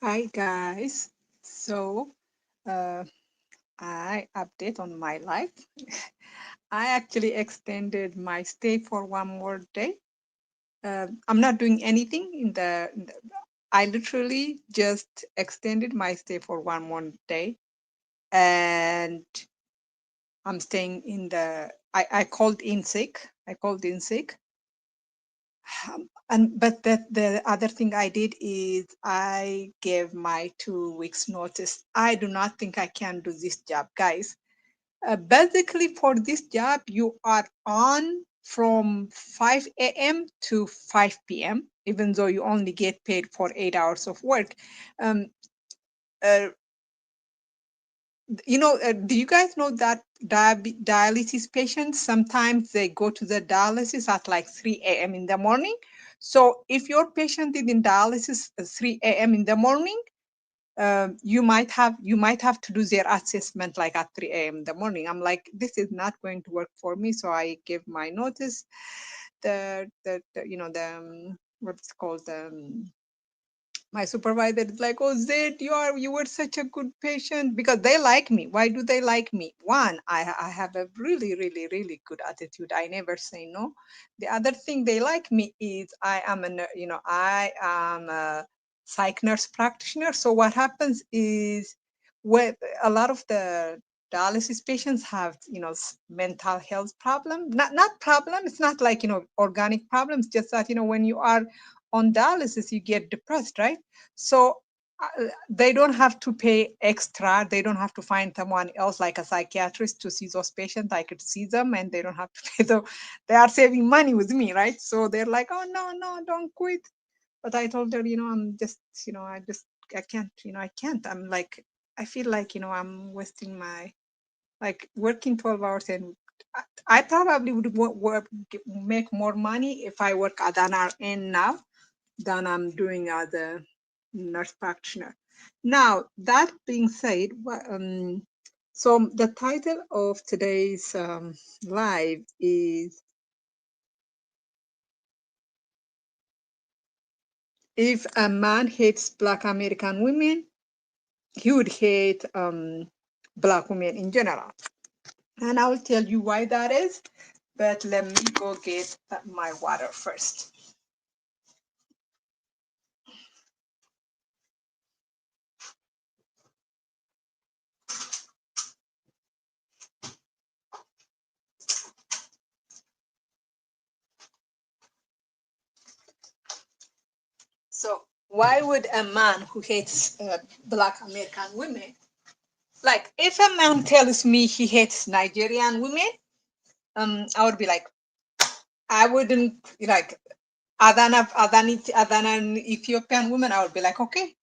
Hi guys. So uh, I update on my life. I actually extended my stay for one more day. I'm not doing anything I literally just extended my stay for one more day, and I'm staying in the. I called in sick. I called in sick. And but the other thing I did is I gave my 2 weeks notice. I do not think I can do this job, guys. Basically, for this job, you are on from 5 a.m. to 5 p.m., even though you only get paid for 8 hours of work. Um, uh, do you guys know that dialysis patients sometimes they go to the dialysis at like 3 a.m. in the morning? So if your patient is in dialysis at 3 a.m. in the morning, you might have to do their assessment like at 3 a.m. in the morning. I'm like, this is not going to work for me, so I give my notice. The what's called my supervisor is like, oh Zed, you were such a good patient, because they like me. Why do they like me? One, I have a really, really, really good attitude. I never say no. The other thing they like me is I am a psych nurse practitioner. So what happens is, when a lot of the dialysis patients have mental health problem, not problem, it's not like organic problems, just that when you are on dialysis you get depressed, right? So they don't have to pay extra. They don't have to find someone else like a psychiatrist to see those patients. I could see them and they don't have to pay them. They are saving money with me, right? So they're like, oh, no, no, don't quit. But I told her, I'm just, I can't, I can't. I'm like, I feel like, I'm wasting my, like working 12 hours, and I probably would make more money if I work at an RN now than I'm doing as a nurse practitioner. Now, that being said, so the title of today's live is, if a man hates Black American women, he would hate Black women in general. And I will tell you why that is, but let me go get my water first. So, why would a man who hates Black American women, like if a man tells me he hates Nigerian women, I would be like, I wouldn't like other than an Ethiopian woman. I would be like, okay,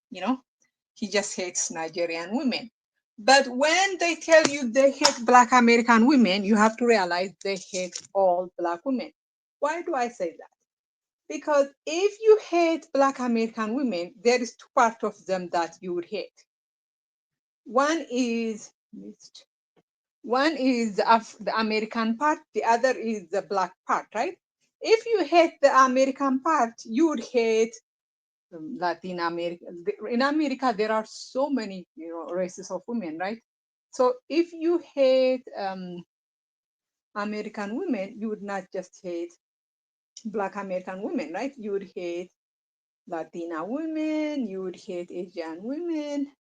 he just hates Nigerian women. But when they tell you they hate Black American women, you have to realize they hate all Black women. Why do I say that? Because if you hate Black American women, there is two parts of them that you would hate. One is the American part, the other is the Black part, right? If you hate the American part, you would hate Latin America. In America, there are so many races of women, right? So if you hate American women, you would not just hate Black American women, right? You would hate Latina women, you would hate Asian women.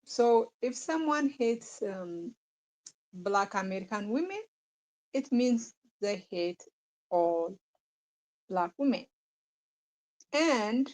So if someone hates Black American women, it means they hate all Black women. And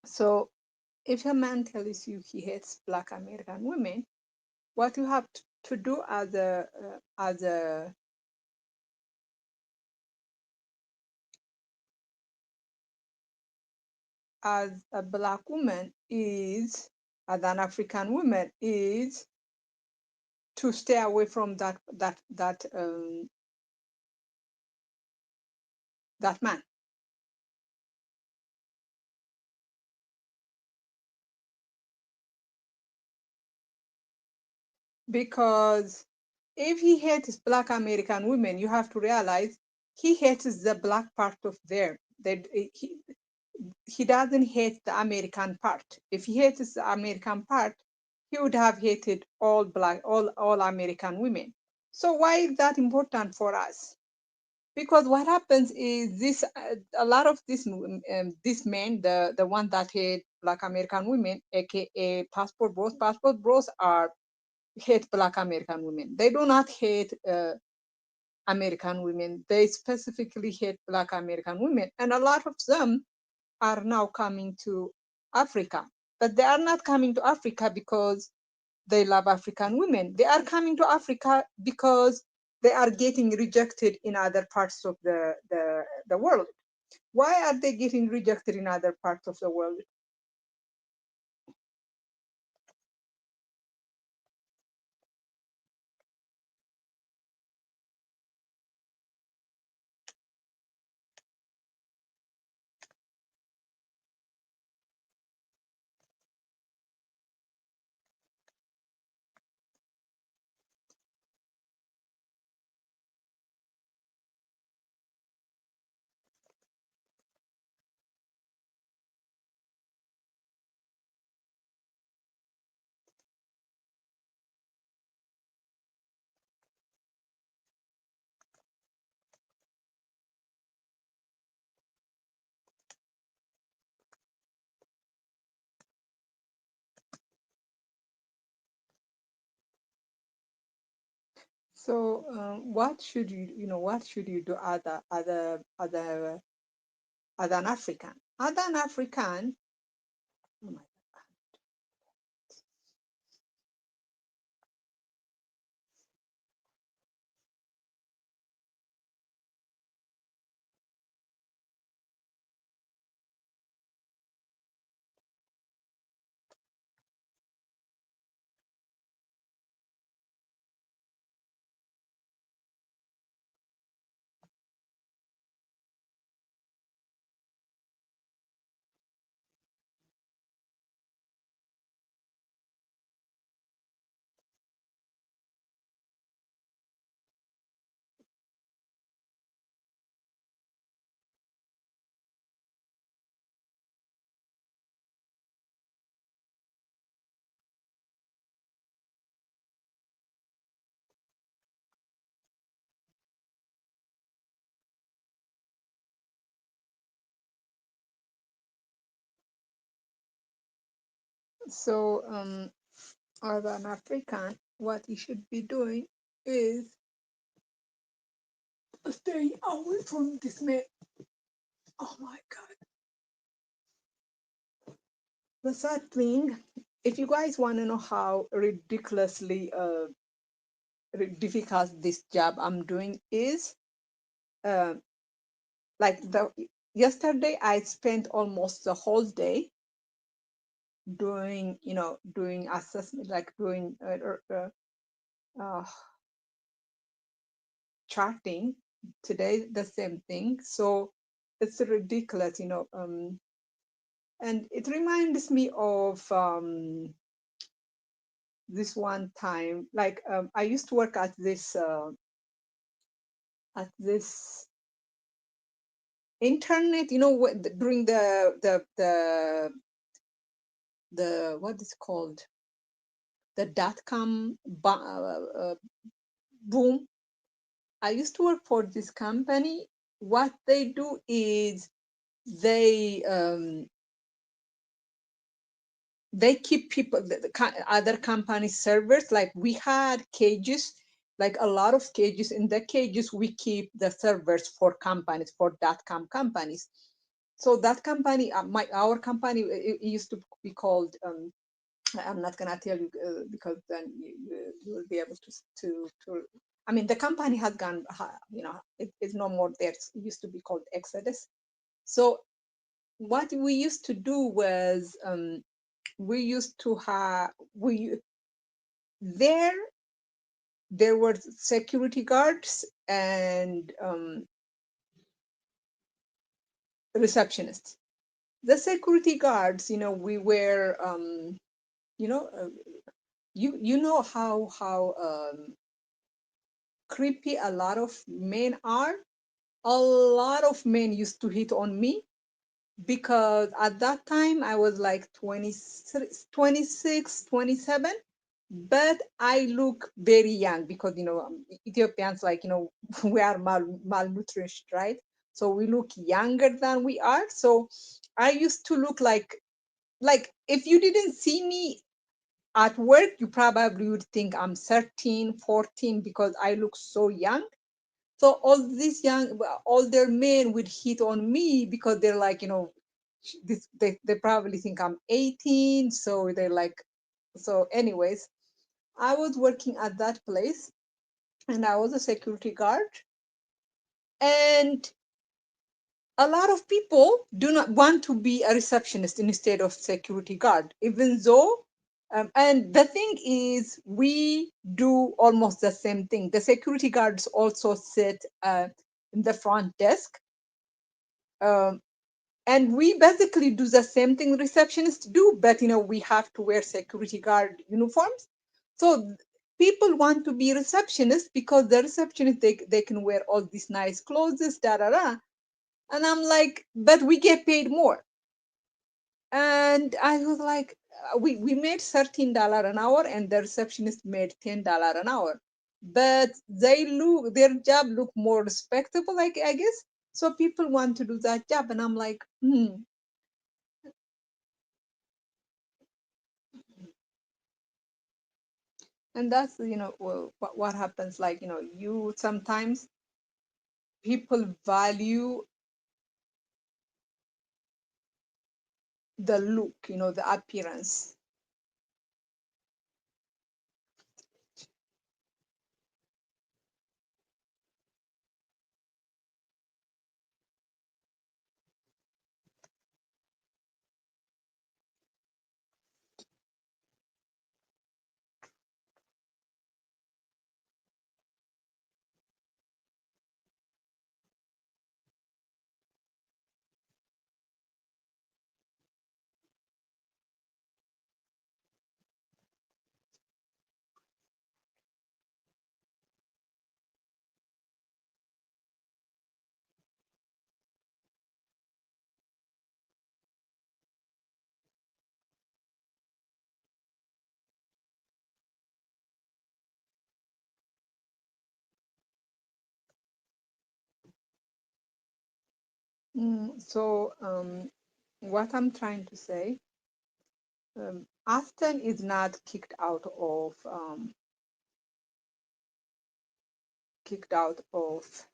So if a man tells you he hates Black American women, what you have to do as a Black woman is, as an African woman, is to stay away from that man. Because if he hates Black American women, you have to realize he hates the Black part of them. That he doesn't hate the American part. If he hates the American part, he would have hated all American women. So why is that important for us? Because what happens is this: a lot of these men, the one that hate Black American women, aka passport bros are hate Black American women. They do not hate American women. They specifically hate Black American women, and a lot of them are now coming to Africa. But they are not coming to Africa because they love African women. They are coming to Africa because they are getting rejected in other parts of the world. Why are they getting rejected in other parts of the world? So what should what should you do as an African? As an African, oh my, so as an African, what you should be doing is staying away from this man. Oh my God. The sad thing, if you guys want to know how ridiculously difficult this job I'm doing is, uh, like yesterday I spent almost the whole day doing assessment, like doing uh, charting. Today the same thing. So it's ridiculous, and it reminds me of this one time. Like I used to work at this internet, during the what is called, the boom. I used to work for this company. What they do is they um, they keep people, other company servers. Like we had cages, like a lot of cages. In the cages we keep the servers for companies, for .com companies. So that company, our company, it used to be called. I'm not gonna tell you because then you will be able to. I mean, the company has gone. It's no more there. It used to be called Exodus. So what we used to do was we used to have we there there were security guards and receptionists. The security guards, we were you know uh, you know how creepy a lot of men are. A lot of men used to hit on me because at that time I was like 26, 27, but I look very young because Ethiopians, like, we are malnourished, right? So we look younger than we are. So I used to look like if you didn't see me at work, you probably would think I'm 13, 14 because I look so young. So all these young, older men would hit on me because they're like, they probably think I'm 18. So they're like, so anyways, I was working at that place and I was a security guard. And a lot of people do not want to be a receptionist instead of security guard, even though, and the thing is, we do almost the same thing. The security guards also sit in the front desk. Um, and we basically do the same thing receptionists do, but we have to wear security guard uniforms. So people want to be receptionists because the receptionists, they can wear all these nice clothes, da da da. And I'm like, but we get paid more. And I was like, we made $13 an hour, and the receptionist made $10 an hour. But their job look more respectable, like, I guess. So people want to do that job, and I'm like, And that's, well, what happens, like, you sometimes people value the look, the appearance. So what I'm trying to say, Aston is not kicked out of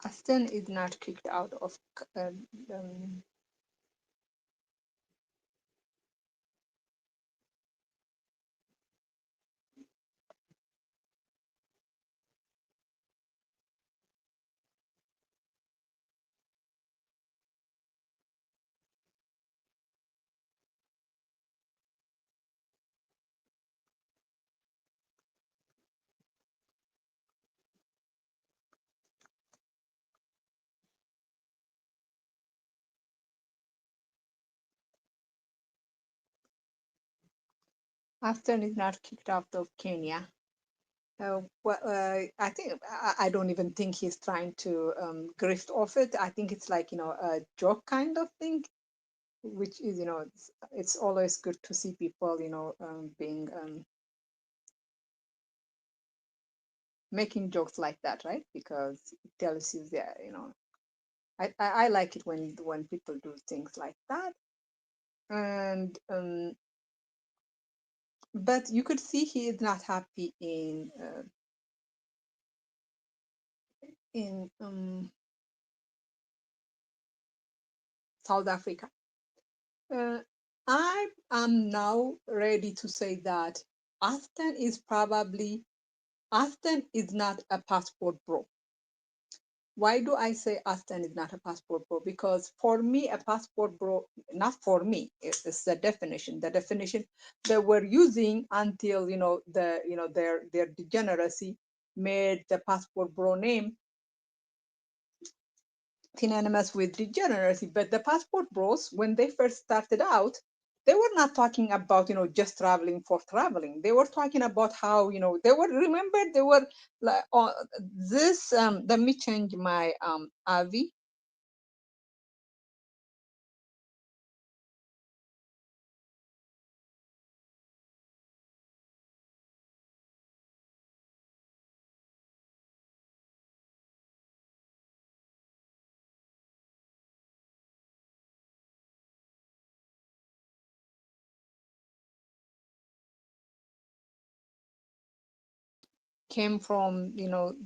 Aston is not kicked out of um, Aston is not kicked out of Kenya. I think I don't even think he's trying to grift off it. I think it's like, a joke kind of thing, which is, it's always good to see people, being making jokes like that, right? Because it tells you that, I like it when people do things like that. And but you could see he is not happy in South Africa. Uh, I am now ready to say that Aston is not a passport bro. Why do I say Aston is not a passport bro? Because for me, a passport bro, not for me, it's the definition. The definition they were using until their degeneracy made the passport bro name synonymous with degeneracy. But the passport bros, when they first started out, they were not talking about just traveling for traveling. They were talking about how they were, remember, they were like, this let me change my Avi. Came from the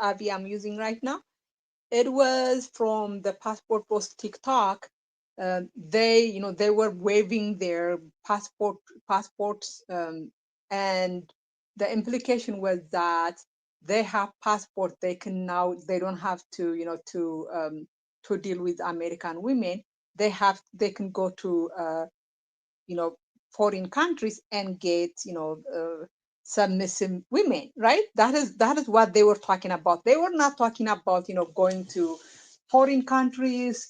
Avi I'm using right now. It was from the passport post TikTok. They were waving their passports, and the implication was that they have passport. They can now. They don't have to to deal with American women. They can go to you know foreign countries and get submissive women, right? That is what they were talking about. They were not talking about going to foreign countries,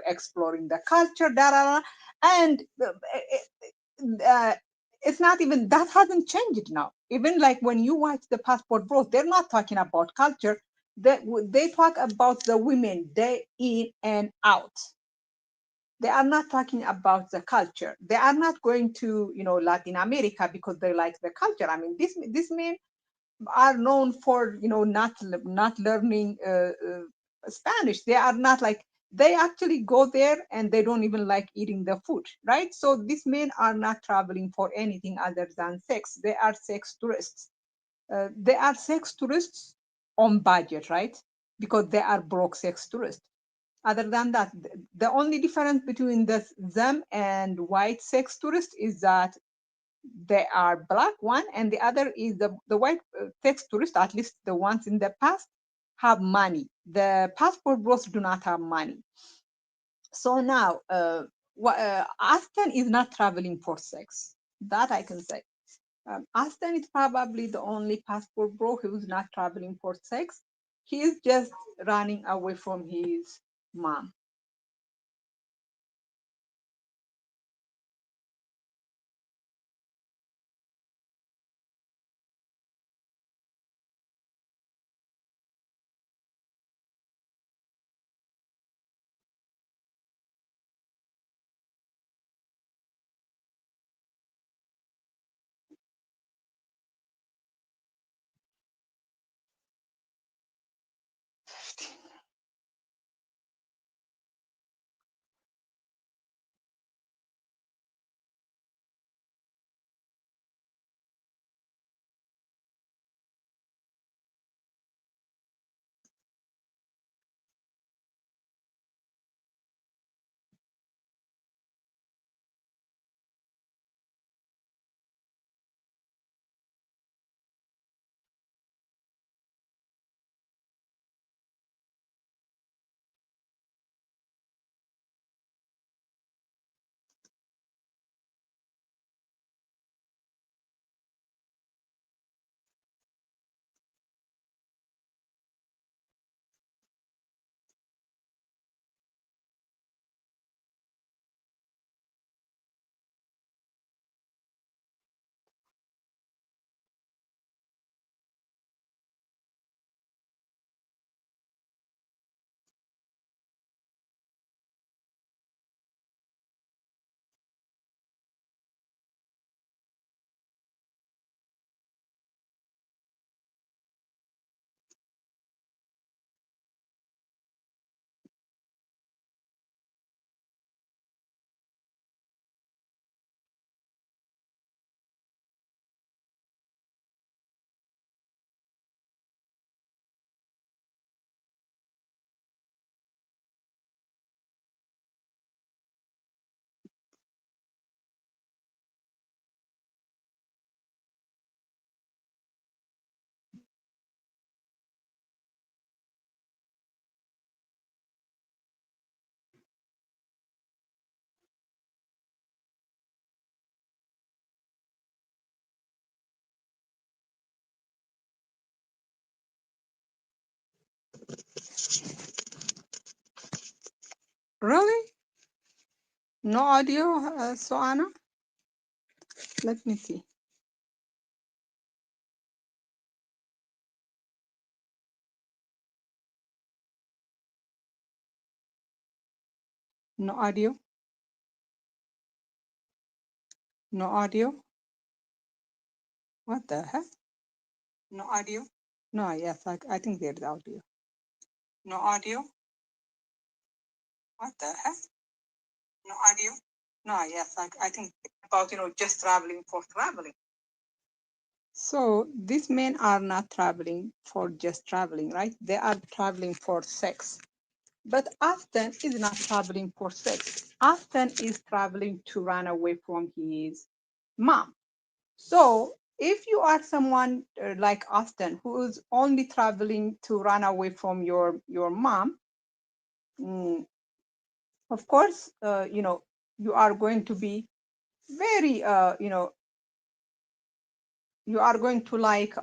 exploring the culture, da, da, da. And uh, it's not even that hasn't changed now. Even like when you watch the passport bros, they're not talking about culture. They talk about the women day in and out. They are not talking about the culture. They are not going to Latin America because they like the culture. I mean, these men are known for not learning Spanish. They are not like, they actually go there and they don't even like eating the food, right? So these men are not traveling for anything other than sex. They are sex tourists. They are sex tourists on budget, right? Because they are broke sex tourists. Other than that, the only difference between them and white sex tourists is that they are black, one, and the other is the white sex tourists, at least the ones in the past, have money. The passport bros do not have money. So now, Aston is not traveling for sex. That I can say. Aston is probably the only passport bro who's not traveling for sex. He is just running away from his mom. Really? No audio, Soana? Let me see. No audio? No audio? What the heck? No audio? No, yes, I think there's audio. No audio? What the heck? No audio? No, yes, I think about, just traveling for traveling. So these men are not traveling for just traveling, right? They are traveling for sex. But Aston is not traveling for sex. Aston is traveling to run away from his mom. So if you are someone like Aston who is only traveling to run away from your mom, mm, of course, you are going to be very, you are going to like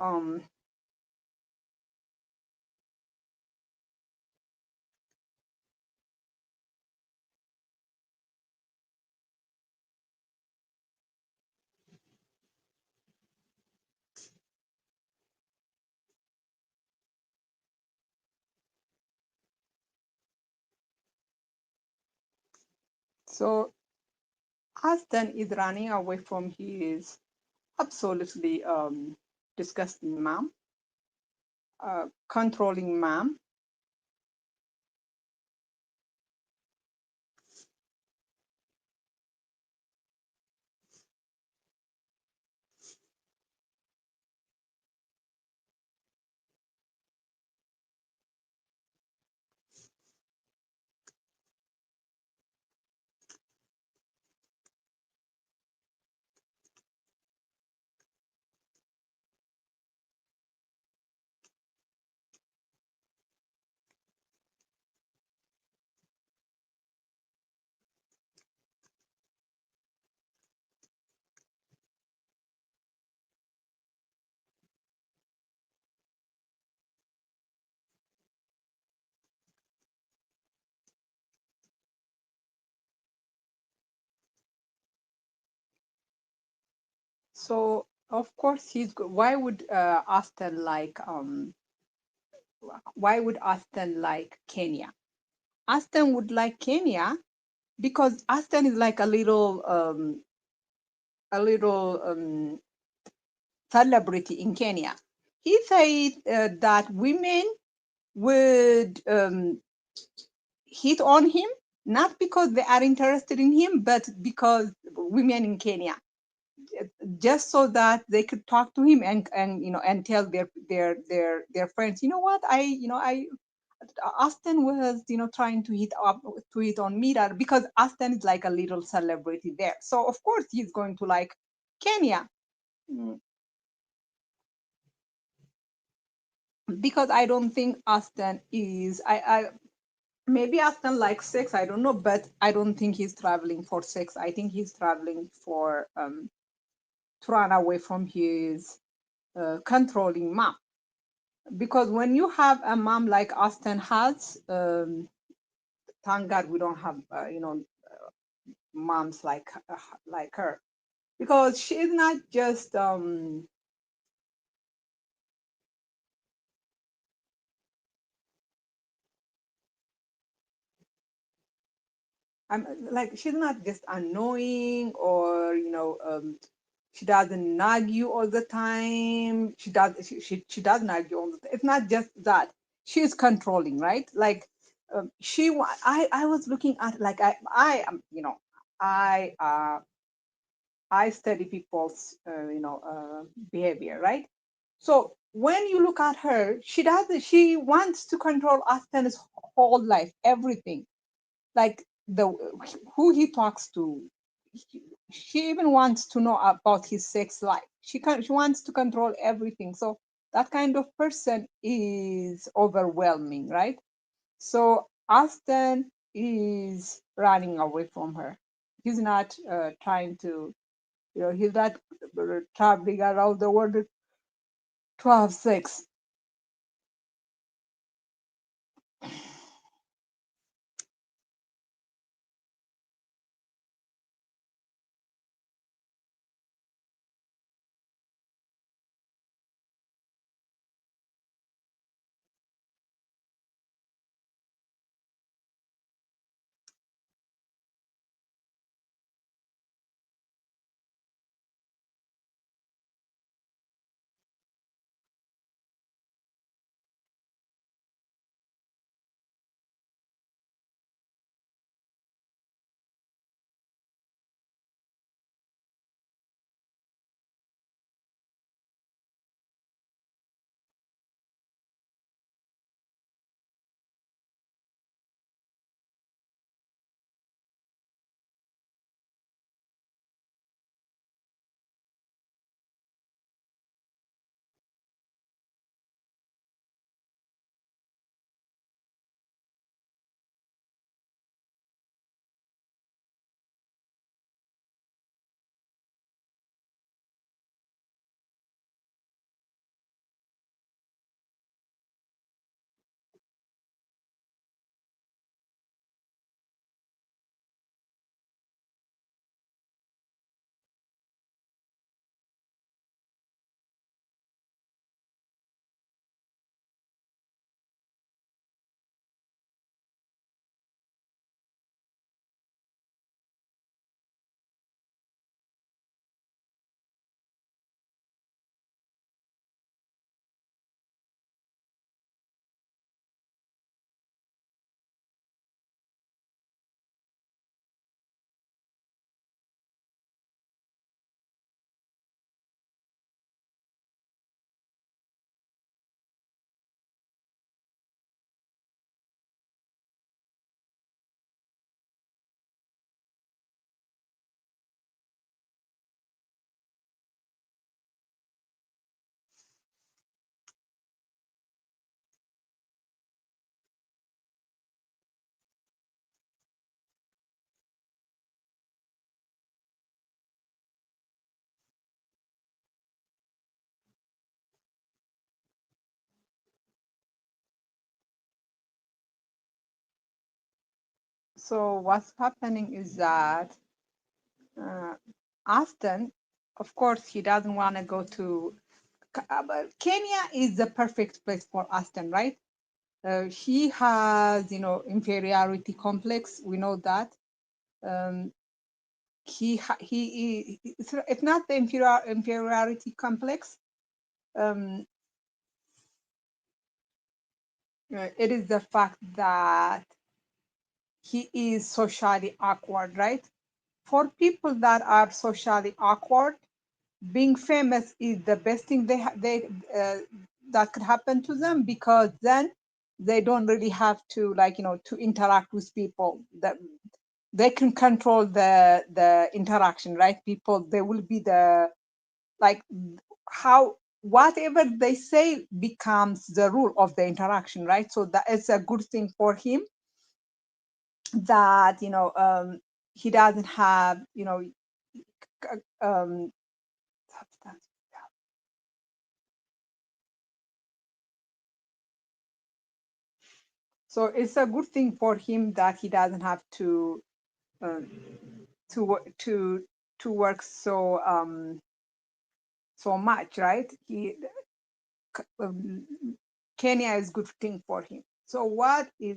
so Aston is running away from his absolutely disgusting mom, controlling mom. So of course why would Aston like why would Aston like Kenya? Aston would like Kenya because Aston is like a little celebrity in Kenya. He said that women would hit on him not because they are interested in him, but because women in Kenya, just so that they could talk to him and tell their friends, you know what, I Austin was trying to hit on Mira because Austin is like a little celebrity there, so of course he's going to like Kenya. Mm, because I don't think Austin is I maybe Austin likes sex, I don't know, but I don't think he's traveling for sex. I think he's traveling for to run away from his controlling mom. Because when you have a mom like Austin has, thank God we don't have moms like her, because she's not just I'm like she's not just annoying, or she doesn't nag you all the time. She does nag you all the time. It's not just that. She's controlling, right? Like I was looking at, like, I am, I I study people's behavior, right? So when you look at her, she wants to control Austin's whole life, everything, like the who he talks to. She even wants to know about his sex life. She wants to control everything. So that kind of person is overwhelming, right? So Austin is running away from her. He's not trying to, he's not traveling around the world to have sex. So what's happening is that uh, Aston, of course, he doesn't want to go to but Kenya is the perfect place for Aston, right? He has, inferiority complex. We know that. Um, it's not the inferiority complex. Um, it is the fact that he is socially awkward, right? For people that are socially awkward, being famous is the best thing that could happen to them, because then they don't really have to, to interact with people. That they can control the interaction, right? People, they will be the, like, how whatever they say becomes the rule of the interaction, right? So that is a good thing for him, that he doesn't have, um so it's a good thing for him that he doesn't have um, to to work so much, right? Um, Kenya is good thing for him. So what is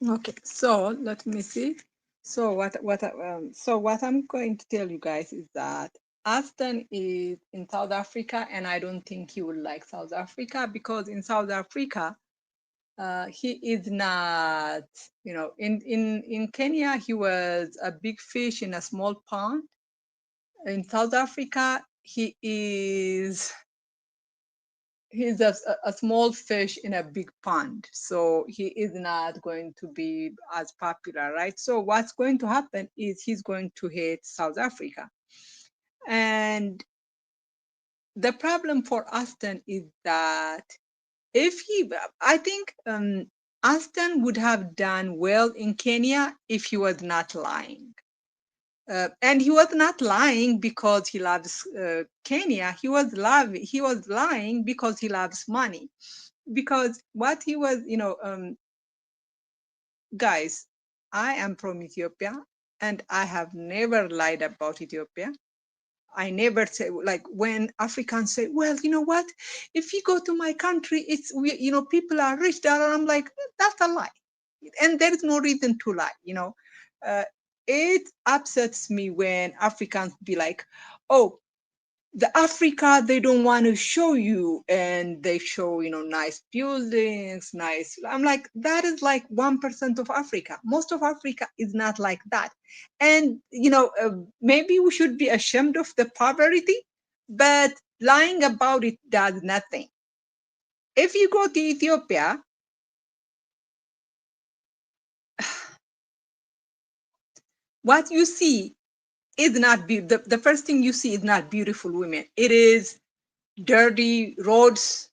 okay? So let me see. So what I'm going to tell you guys is that Aston is in South Africa, and I don't think he would like South Africa, because in South Africa, he is not, in Kenya, he was a big fish in a small pond. In South Africa, he's a small fish in a big pond. So he is not going to be as popular, right? So what's going to happen is he's going to hate South Africa. And the problem for Aston is that I think Aston would have done well in Kenya if he was not lying. And he was not lying because he loves Kenya. He was lying because he loves money. because what he was, guys, I am from Ethiopia and I have never lied about Ethiopia. I never say, like, when Africans say, well, you know what, if you go to my country, it's we, people are rich there. I'm like, that's a lie. And there is no reason to lie. Uh, it upsets me when Africans be like, oh, the Africa they don't want to show you, and they show nice buildings, nice. I'm like, that is like 1% of Africa. Most of Africa is not like that. And maybe we should be ashamed of the poverty, but lying about it does nothing. If you go to Ethiopia, what you see is not the first thing you see is not beautiful women. It is dirty roads,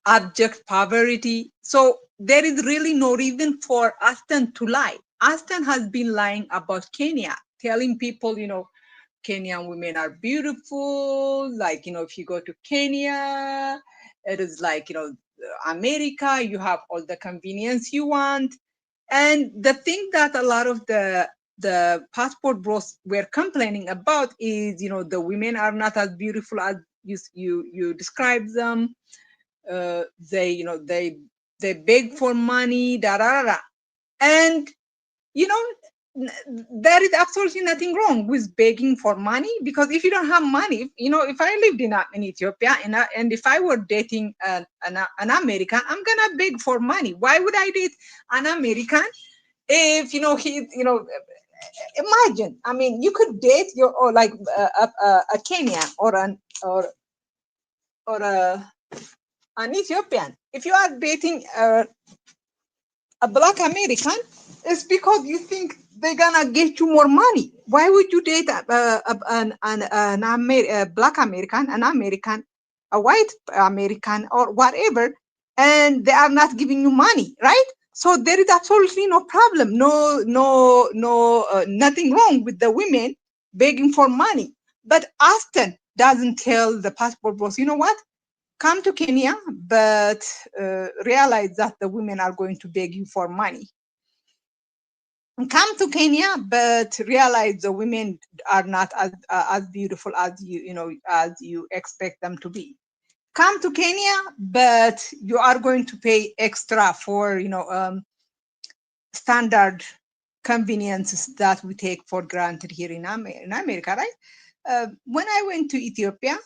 abject poverty. So there is really no reason for Aston to lie. Aston has been lying about Kenya, telling people, Kenyan women are beautiful. Like, if you go to Kenya, it is like, America, you have all the convenience you want. And the thing that a lot of the passport bros were complaining about is, the women are not as beautiful as you describe them. They they beg for money, da da da. And you know there is absolutely nothing wrong with begging for money, because if you don't have money, if I lived in Ethiopia, and if I were dating an American, I'm gonna beg for money. Why would I date an American if he imagine, I mean, you could date your, or like a Kenyan or or an Ethiopian. If you are dating a Black American, it's because you think they're gonna get you more money. Why would you date a Black American, an American, a white American, or whatever, and they are not giving you money, right? So there is absolutely no problem, nothing wrong with the women begging for money. But Aston doesn't tell the passport boss, you know what? Come to Kenya, but realize that the women are going to beg you for money. Come to Kenya, but realize the women are not as beautiful as as you expect them to be. Come to Kenya, but you are going to pay extra for standard conveniences that we take for granted here in America, right? When I went to Ethiopia,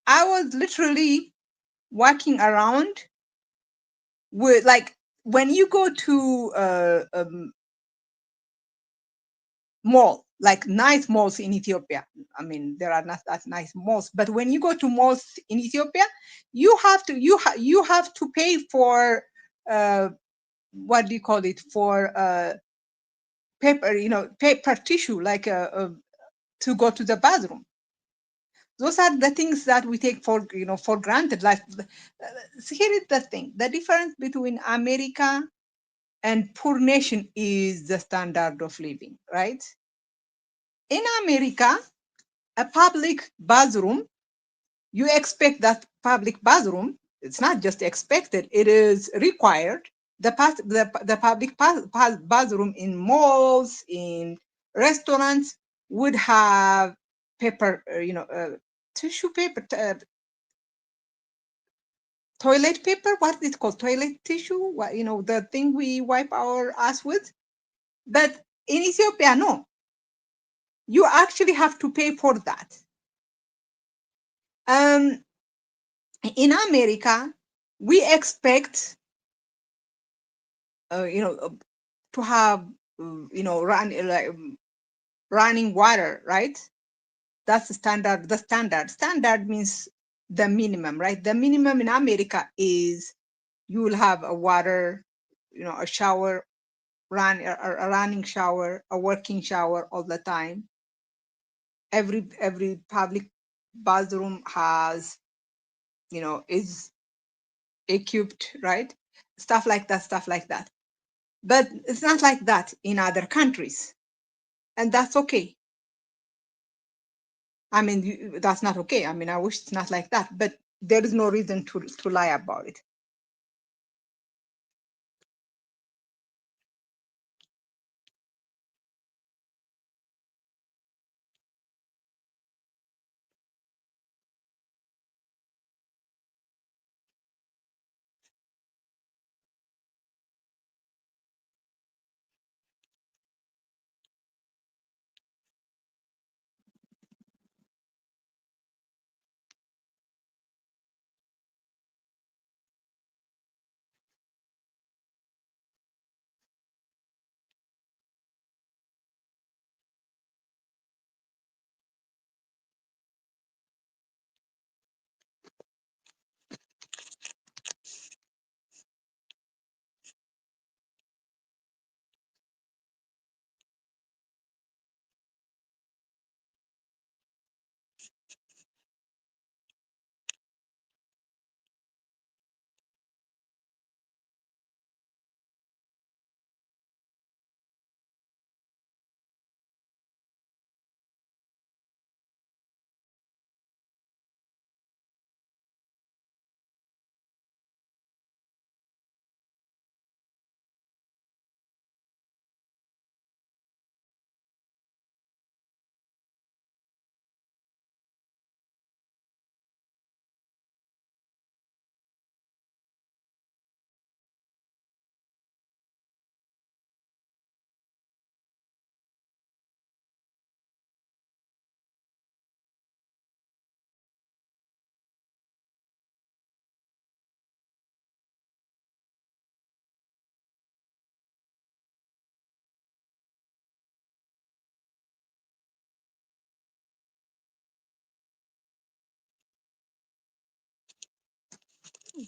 I was literally walking around with, like, when you go to mall, like nice malls in Ethiopia. I mean, there are not that nice malls, but when you go to malls in Ethiopia, you have to pay for what do you call it, for paper, paper tissue, like to go to the bathroom. Those are the things that we take for granted. Like, so here is the thing: the difference between America and poor nation is the standard of living, right? In America, a public bathroom, you expect that public bathroom, it's not just expected, it is required. The public bathroom in malls, in restaurants, would have paper, tissue paper, toilet paper, what is it called? Toilet tissue, the thing we wipe our ass with. But in Ethiopia, no, you actually have to pay for that. Um, in America, we expect, to have, running water, right? That's the standard. The standard means the minimum, right? The minimum in America is you will have a water, a shower, a running shower, a working shower all the time. Every public bathroom has, is equipped, right? Stuff like that. But it's not like that in other countries, and that's okay. I mean, that's not okay. I mean, I wish it's not like that. But there is no reason to lie about it.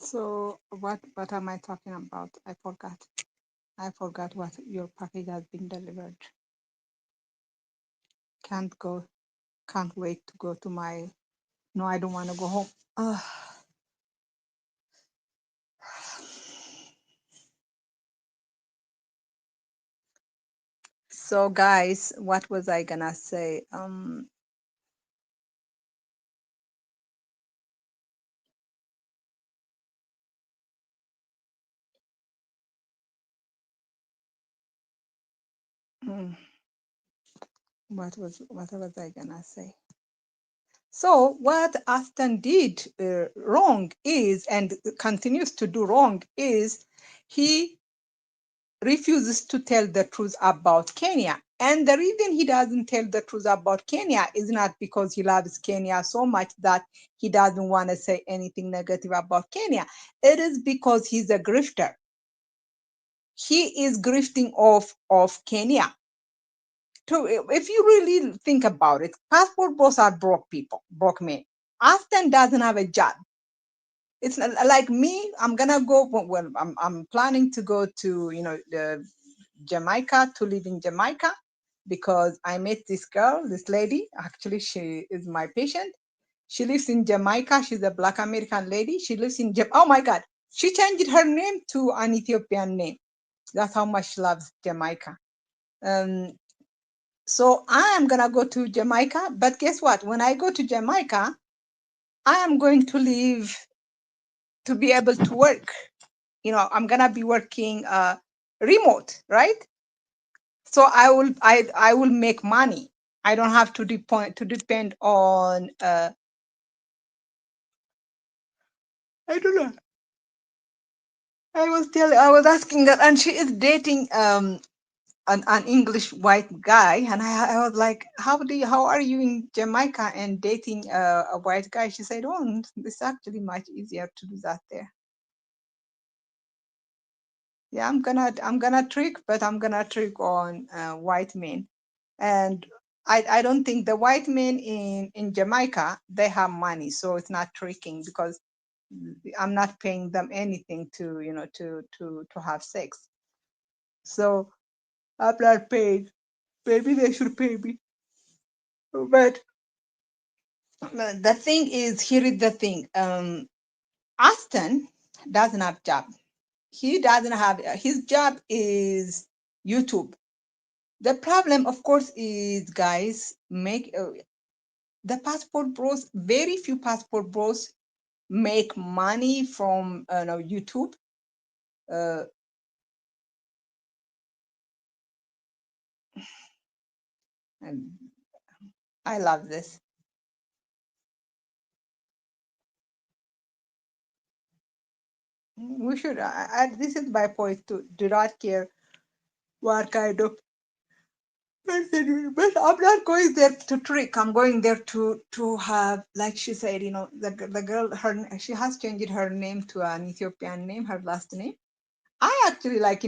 So what am I talking about? I forgot. I forgot what your package has been delivered. Can't go. Can't wait to go to my. No, I don't want to go home. Ugh. So guys, what was I gonna say? Mm, what was I gonna say? So what Aston did wrong is, and continues to do wrong is, he refuses to tell the truth about Kenya. And the reason he doesn't tell the truth about Kenya is not because he loves Kenya so much that he doesn't want to say anything negative about Kenya. It is because he's a grifter. He is grifting off Kenya. So if you really think about it, passport bros are broke people, broke men. Aston doesn't have a job. It's not, like me. I'm gonna go. Well, I'm planning to go to the Jamaica, to live in Jamaica, because I met this girl, this lady. Actually, she is my patient. She lives in Jamaica. She's a Black American lady. She lives in Oh my God! She changed her name to an Ethiopian name. That's how much she loves Jamaica. Um, so I am gonna go to Jamaica. But guess what? When I go to Jamaica, I am going to leave to be able to work. I'm gonna be working remote, right? So I will make money. I don't have to depend on I don't know. I was asking that, and she is dating an English white guy, and I was like, how are you in Jamaica and dating a white guy? She said, oh, it's actually much easier to do that there. Yeah, I'm gonna trick, but I'm gonna trick on white men. And I don't think the white men in Jamaica, they have money, so it's not tricking, because I'm not paying them anything to have sex. So I'm not paid. Maybe they should pay me. But the thing is, here is the thing. Aston doesn't have job. He doesn't have His job is YouTube. The problem, of course, is, guys, make the passport bros. Very few passport bros make money from no, YouTube. Uh, and I love this. We should. This is my point too. Do not care what kind of person, but I'm not going there to trick. I'm going there to have, like she said, the girl, she has changed her name to an Ethiopian name, her last name. I actually like,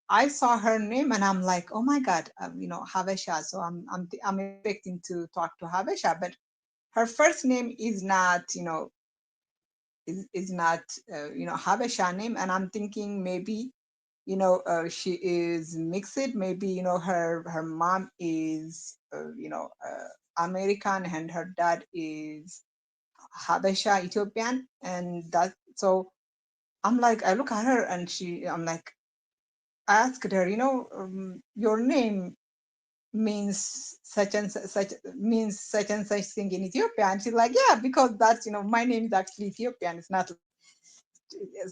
I saw her name and I'm like, oh my God, Habesha. So I'm expecting to talk to Habesha, but her first name is not, is not, Habesha name. And I'm thinking maybe, she is mixed. Maybe, her mom is, American and her dad is Habesha, Ethiopian. And that, so I'm like, I look at her and I'm like, asked her, your name means such and such, means such and such thing in Ethiopia. And she's like, yeah, because that's, my name is actually Ethiopian. It's not.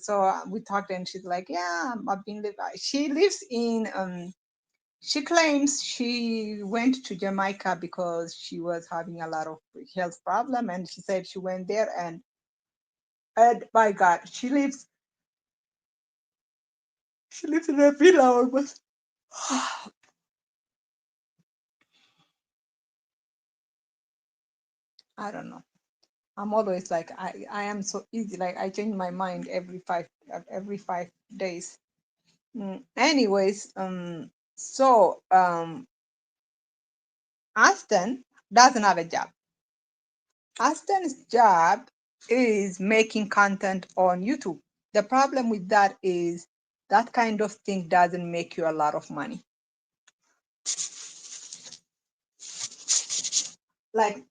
So we talked and she's like, yeah, I've been, she lives in, she claims she went to Jamaica because she was having a lot of health problem. And she said she went there and my God, she lives in a villa almost. I don't know. I'm always like, I am so easy. Like I change my mind every 5 days. Anyways, so Aston doesn't have a job. Aston's job is making content on YouTube. The problem with that is that kind of thing doesn't make you a lot of money. Like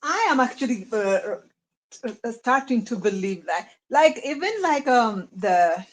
I am actually starting to believe that, like even like the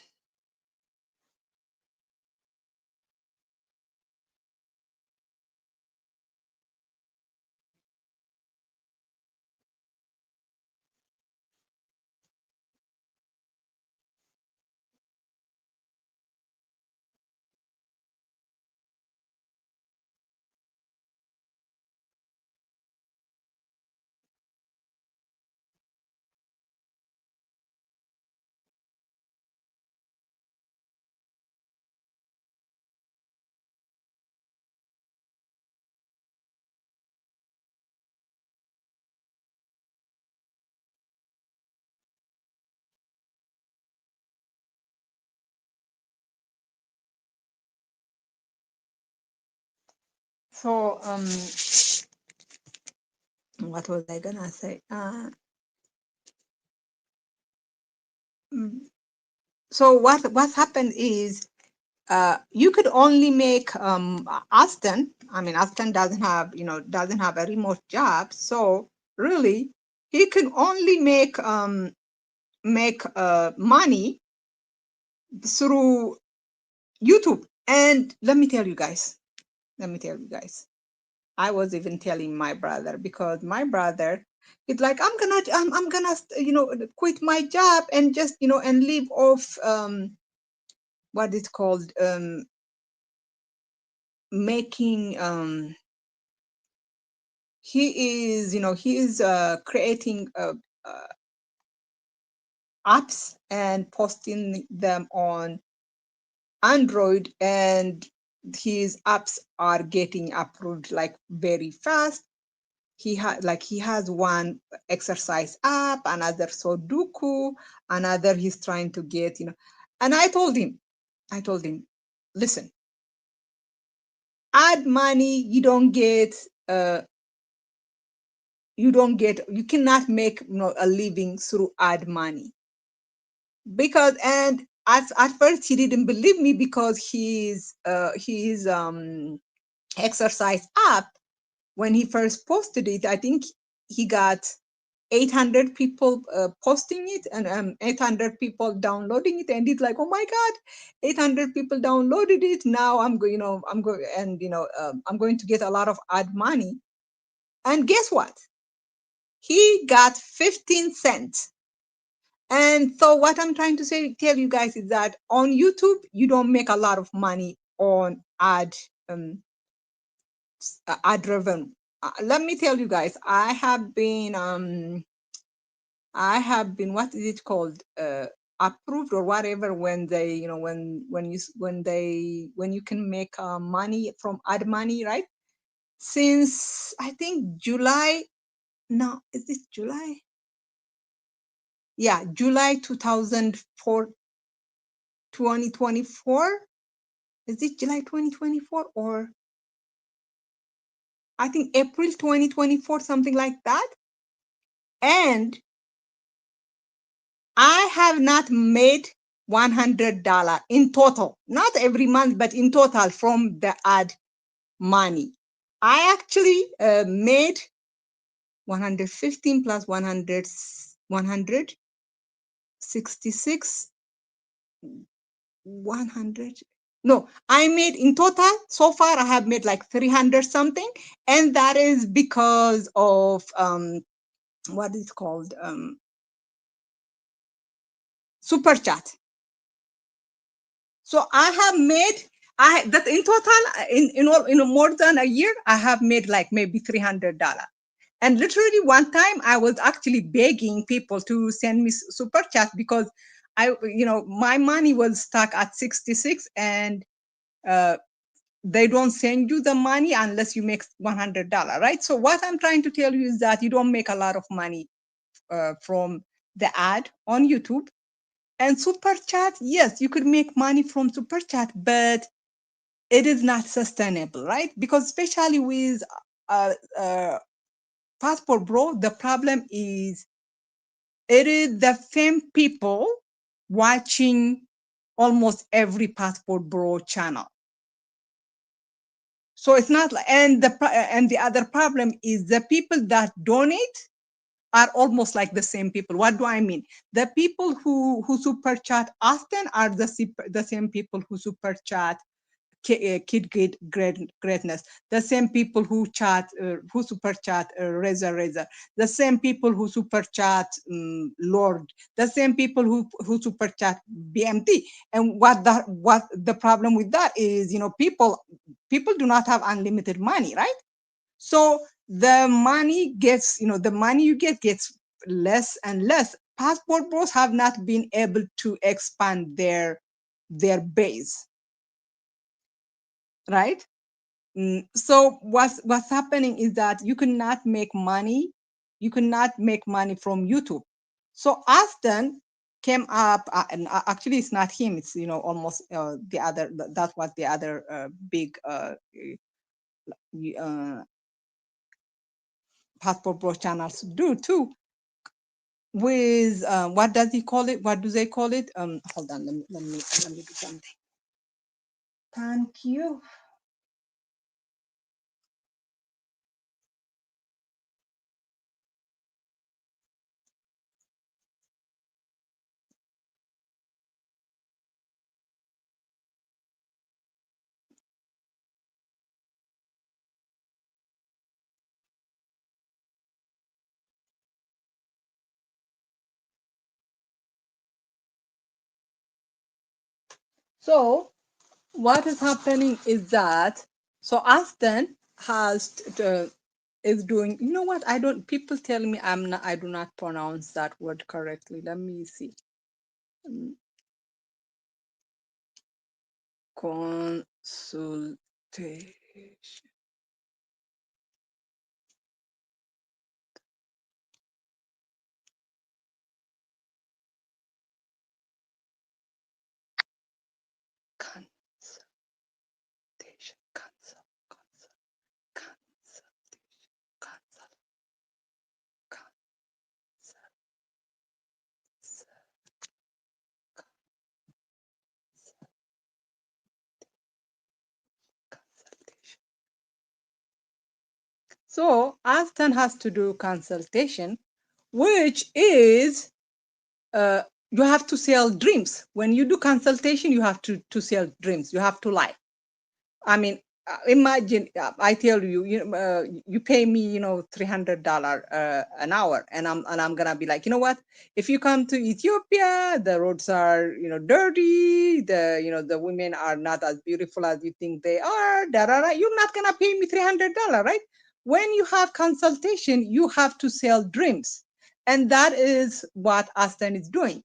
so what was I gonna say? Mm, so what happened is you could only make Aston. I mean, Aston doesn't have a remote job, so really he can only make money through YouTube. And let me tell you guys, I was even telling my brother, because my brother, it's like, I'm gonna quit my job and just and live off what is called making he is creating apps and posting them on Android, and his apps are getting approved like very fast. He has one exercise app, another Sudoku, another he's trying to get, and I told him, listen, add money, uh you cannot make a living through ad money. Because, and at first he didn't believe me, because his exercise app, when he first posted it, I think he got 800 people posting it, and 800 people downloading it, and it's like, oh my God, 800 people downloaded it. Now I'm going, I'm going, and I'm going to get a lot of ad money. And guess what? He got 15 cents. And so what I'm trying to say, tell you guys is that on YouTube, you don't make a lot of money on um, ad revenue. Let me tell you guys, I have been, what is it called? Approved or whatever when they, you know, when you can make money from ad money, right? Since I think July, no, is this July? Yeah, July 2004, 2024. Is it July 2024 or I think April 2024, something like that? And I have not made $100 in total, not every month, but in total from the ad money. I actually made 115 plus 100, 166, 100. No, I made in total, so far I have made like 300 something. And that is because of, what is called, super chat. So I have made, that in total, in more than a year, I have made like maybe $300. And literally one time I was actually begging people to send me super chat because my money was stuck at 66, and they don't send you the money unless you make $100, right? So what I'm trying to tell you is that you don't make a lot of money from the ad on YouTube. And super chat, yes, you could make money from super chat, but it is not sustainable, right? Because especially with uh, uh, Passport Bro, the problem is it is the same people watching almost every Passport Bro channel. So it's not like, and the other problem is the people that donate are almost like the same people. What do I mean? The people who super chat often are the same people who super chat Kid Greatness, the same people who super chat Reza, the same people who super chat Lord, the same people who super chat BMT. And what the problem with that is, people do not have unlimited money, right? So the money the money you get gets less and less. Passport Bros have not been able to expand their base, right? So what's happening is that you cannot make money. You cannot make money from YouTube. So Aston came up, and actually it's not him. It's almost the other. That's what the other big uh, Passport Pro channels do too. With what does he call it? What do they call it? Hold on. Let me do something. Thank you. So what is happening is that Aston is doing. You know what? I don't. People tell me I do not pronounce that word correctly. Let me see. Consultation. Consultation. So Aston has to do consultation, which is you have to sell dreams. When you do consultation, you have to sell dreams. You have to lie. I mean, imagine, I tell you, you pay me, $300 an hour, and I'm gonna be like, you know what? If you come to Ethiopia, the roads are, dirty. The women are not as beautiful as you think they are. Da, da, da. You're not gonna pay me $300, right? When you have consultation, you have to sell dreams, and that is what Aston is doing.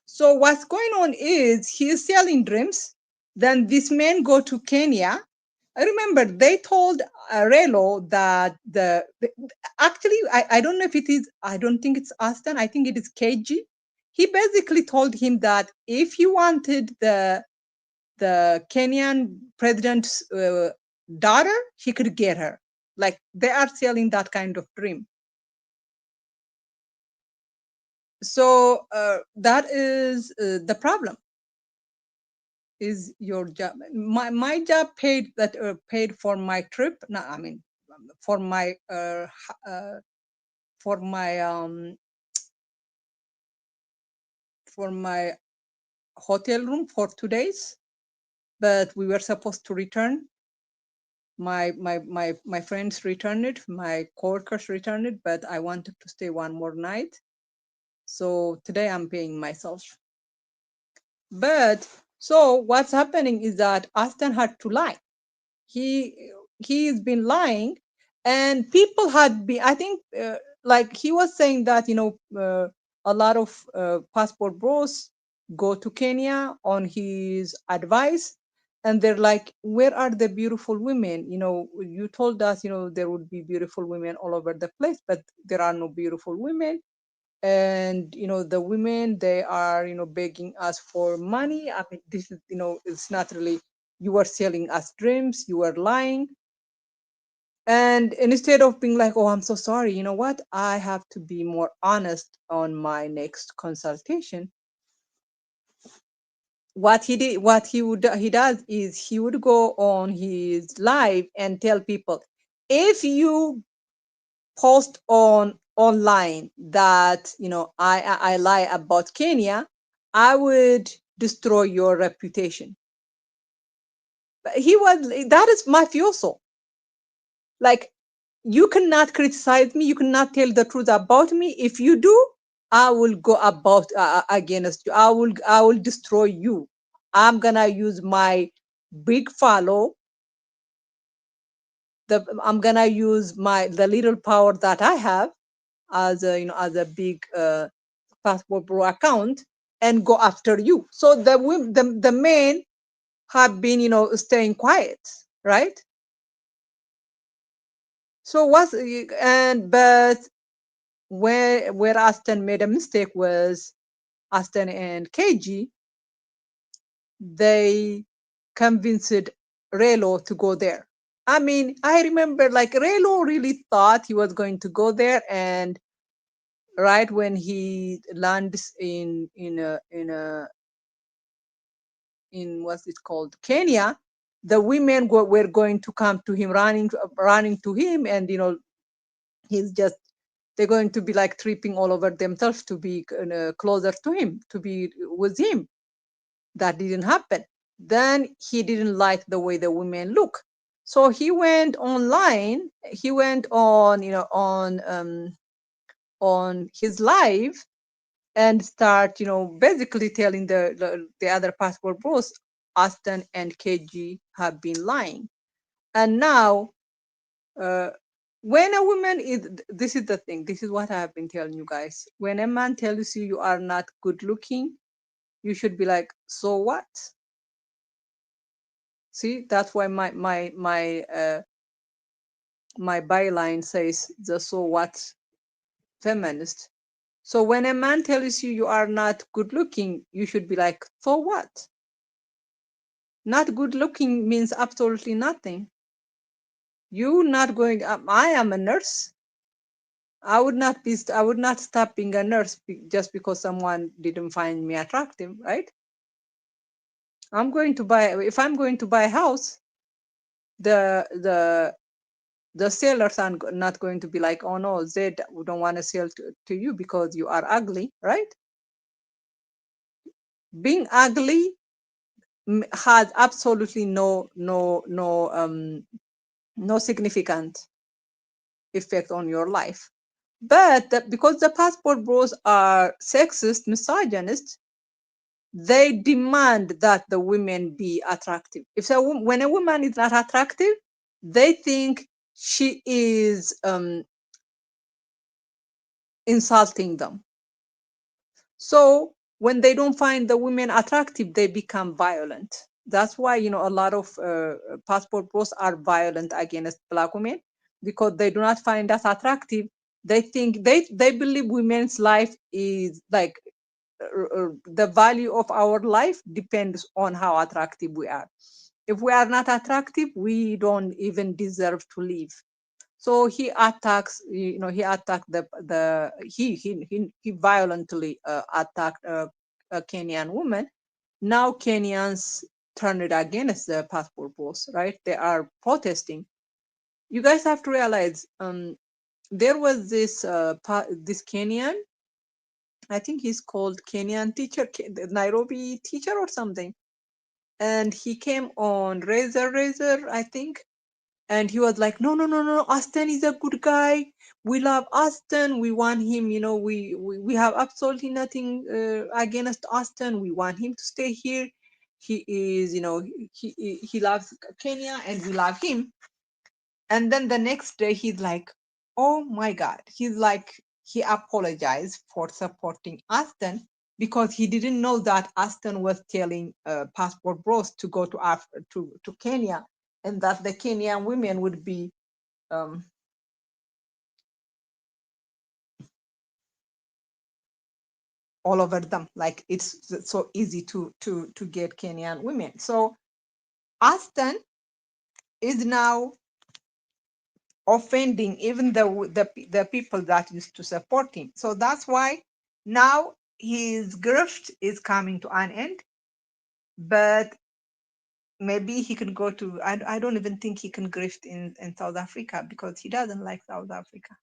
So what's going on is he is selling dreams. Then this man go to Kenya. I remember they told Relo that actually I don't know if it is, I don't think it's Aston. I think it is KG. He basically told him that if he wanted the Kenyan president's daughter, he could get her. Like they are selling that kind of dream. So that is the problem. Is your job, my job paid that paid for my trip, no, I mean for my for my for my hotel room for 2 days, but we were supposed to return. My friends returned it, my coworkers returned it, but I wanted to stay one more night, so today I'm paying myself. But so what's happening is that Aston had to lie. he he's been lying, and people had been, I think, like he was saying that a lot of passport bros go to Kenya on his advice, and they're like, where are the beautiful women? You told us there would be beautiful women all over the place, but there are no beautiful women. And the women, they are begging us for money. I mean, this is, it's not really, you are selling us dreams, you are lying. And instead of being like, oh, I'm so sorry, you know what, I have to be more honest on my next consultation, what he did, what he does is he would go on his live and tell people, if you post on online that I lie about Kenya, I would destroy your reputation. But he was, that is mafioso. Like, you cannot criticize me, you cannot tell the truth about me. If you do, I will go about against you. I will destroy you. I'm gonna use my big follow. I'm gonna use the little power that I have as a as a big passport pro account, and go after you. So the men have been staying quiet, right? So what's and but where Aston made a mistake was Aston and KG, they convinced Relo to go there. I mean, I remember like Relo really thought he was going to go there, and right when he lands in what's it called, Kenya, the women were going to come to him, running to him, and he's just, they're going to be like tripping all over themselves to be closer to him, to be with him. That didn't happen. Then he didn't like the way the women look, so he went online. He went on on his live, and start basically telling the other passport bros, Aston and KG have been lying. And now when a woman is, this is the thing, this is what I have been telling you guys, when a man tells you you are not good looking, you should be like, so what? See, that's why my byline says the so what feminist. So when a man tells you you are not good looking, you should be like, so what? Not good looking means absolutely nothing. You not going, I am a nurse. I would not stop being a nurse just because someone didn't find me attractive, right? If I'm going to buy a house, the the sellers are not going to be like, oh no, Zed, we don't want to sell to you because you are ugly, right? Being ugly has absolutely no significant effect on your life. But because the passport bros are sexist, misogynist, they demand that the women be attractive. If when a woman is not attractive, they think she is insulting them. So when they don't find the women attractive, they become violent. That's why, a lot of passport bros are violent against black women, because they do not find us attractive. They think they believe women's life is like the value of our life depends on how attractive we are. If we are not attractive, we don't even deserve to live. So he attacks, he attacked he violently attacked a Kenyan woman. Now Kenyans turn it against the passport bros, right? They are protesting. You guys have to realize, there was this Kenyan, I think he's called Kenyan teacher, the Nairobi teacher or something. And he came on Razor, I think. And he was like, no, no, no, no, Austin is a good guy. We love Austin. We want him, we have absolutely nothing against Austin. We want him to stay here. He is, he loves Kenya and we love him. And then the next day, he's like, oh my God. He's like, he apologized for supporting Aston because he didn't know that Aston was telling passport bros to go to Kenya, and that the Kenyan women would be um, all over them. Like it's so easy to get Kenyan women. So Aston is now offending even the people that used to support him. So that's why now his grift is coming to an end. But maybe he can go to, I don't even think he can grift in South Africa because he doesn't like South Africa.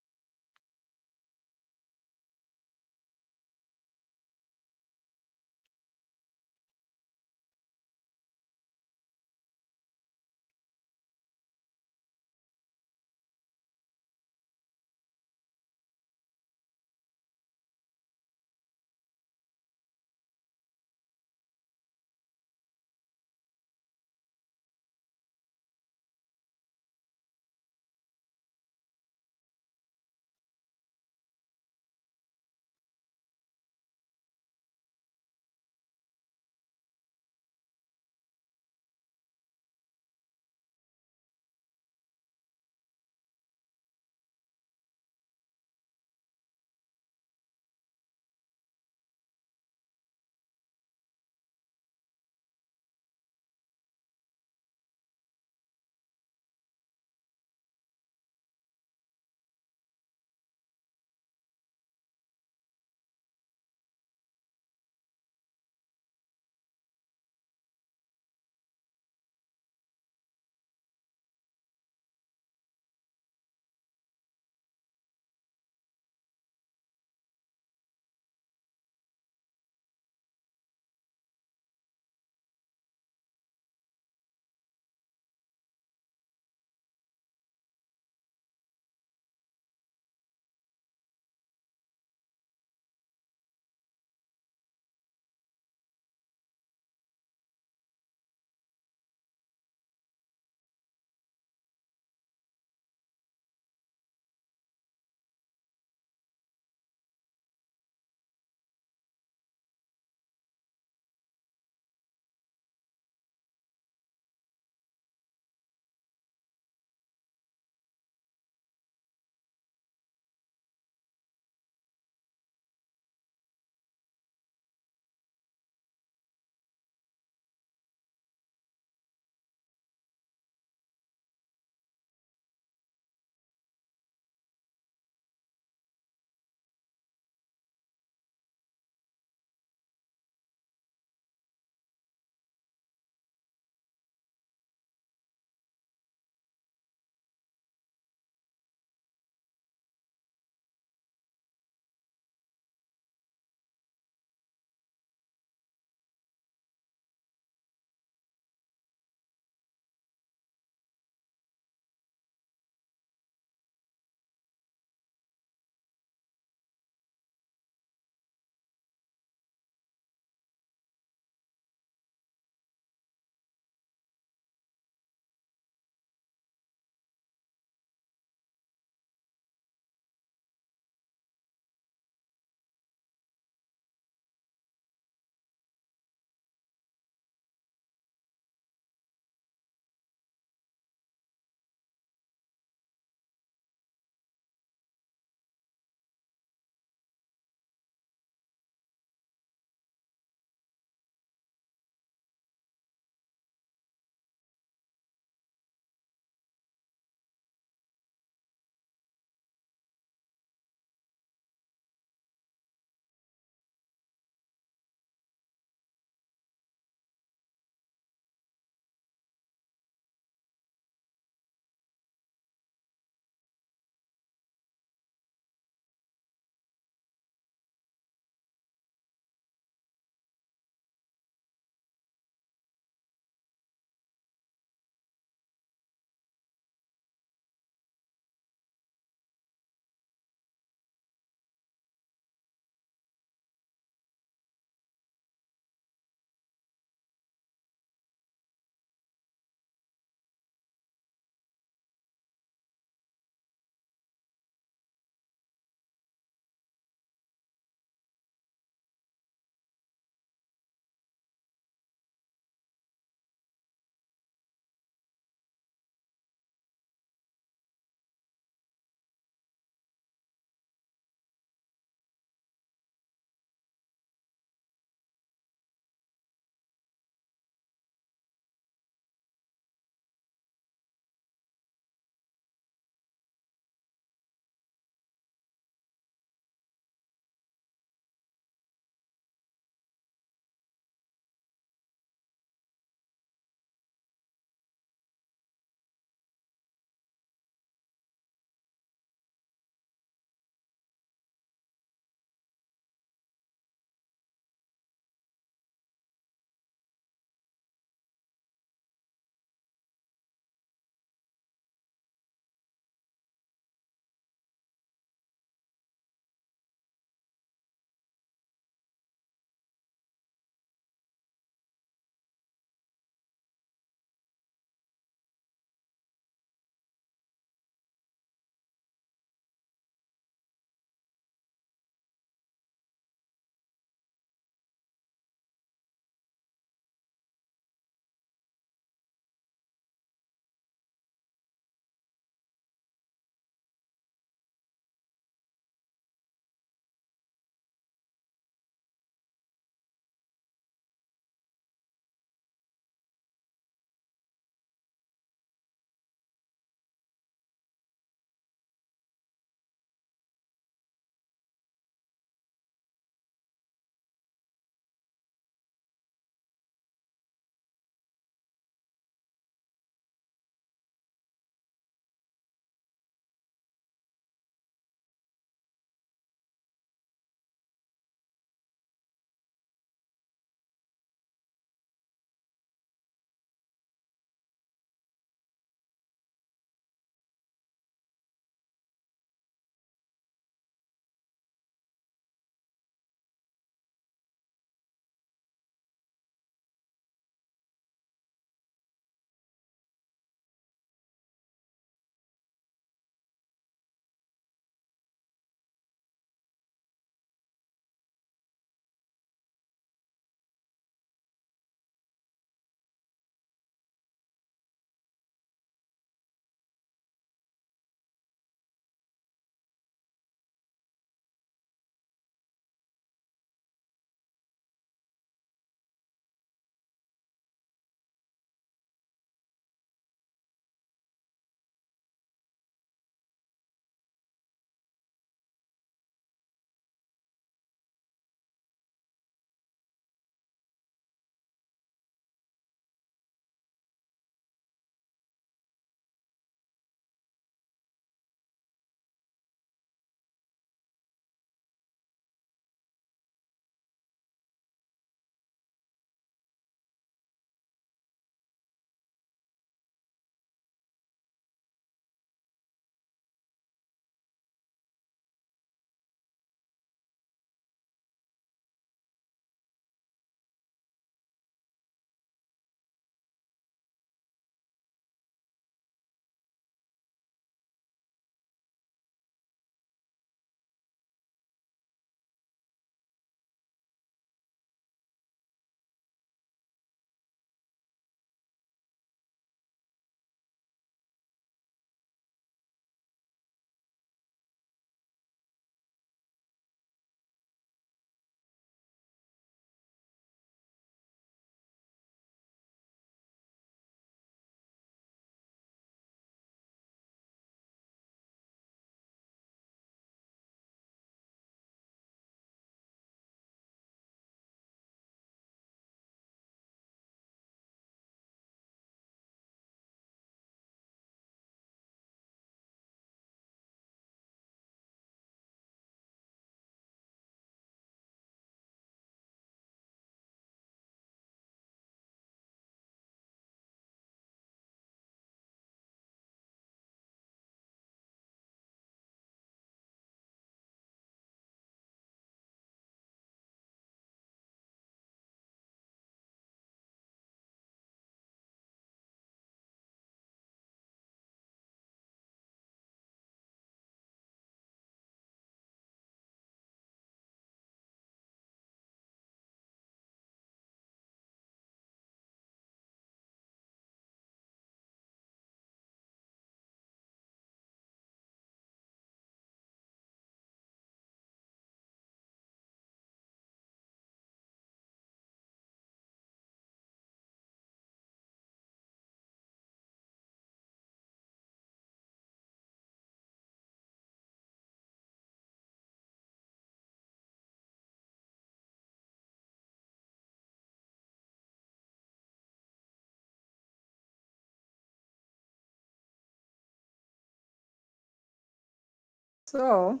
So,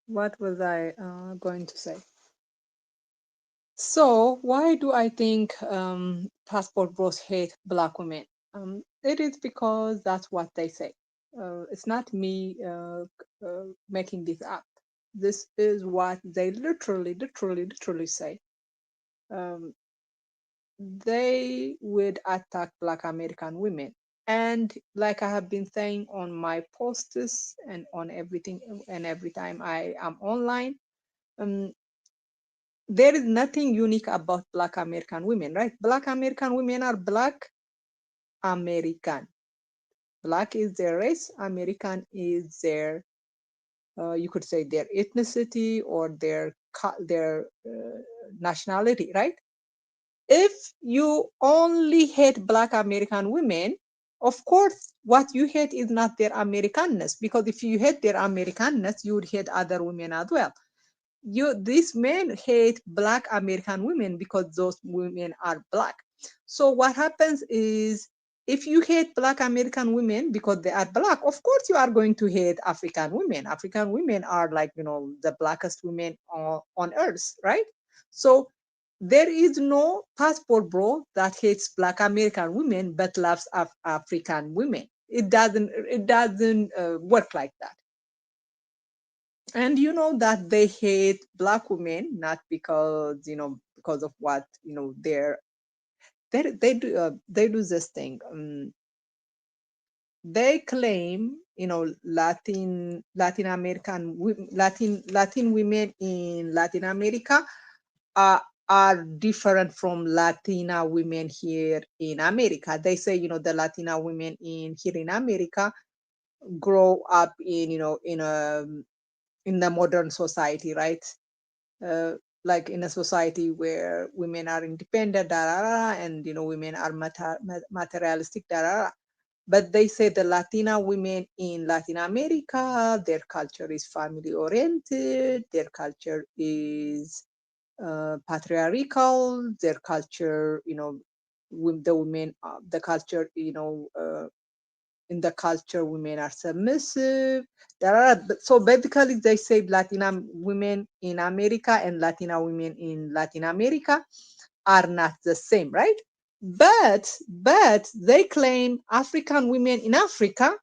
what was I going to say? So, why do I think passport bros hate Black women? It is because that's what they say. It's not me making this up. This is what they literally say. Um, they would attack Black American women. And like I have been saying on my posts and on everything, and every time I am online, um, there is nothing unique about Black American women, right? Black American women are Black American. Black is their race, American is their, you could say, their ethnicity or their nationality, right? If you only hate Black American women, of course, what you hate is not their Americanness, because if you hate their Americanness, you would hate other women as well. These men hate Black American women because those women are Black. So what happens is, if you hate Black American women because they are Black, of course you are going to hate African women. African women are, like, the blackest women on earth, right? So there is no passport bro that hates Black American women but loves African women. It doesn't work like that. And you know that they hate Black women not because of what they do this thing. They claim Latin women in Latin America are are different from Latina women here in America. They say, the Latina women in here in America grow up in the modern society, right? Uh, like in a society where women are independent, da, da, da, and women are materialistic, da, da, da. But they say the Latina women in Latin America, their culture is family oriented, their culture is patriarchal, their culture, with the women, the culture, in the culture, women are submissive. So basically, they say Latina women in America and Latina women in Latin America are not the same, right? But they claim African women in Africa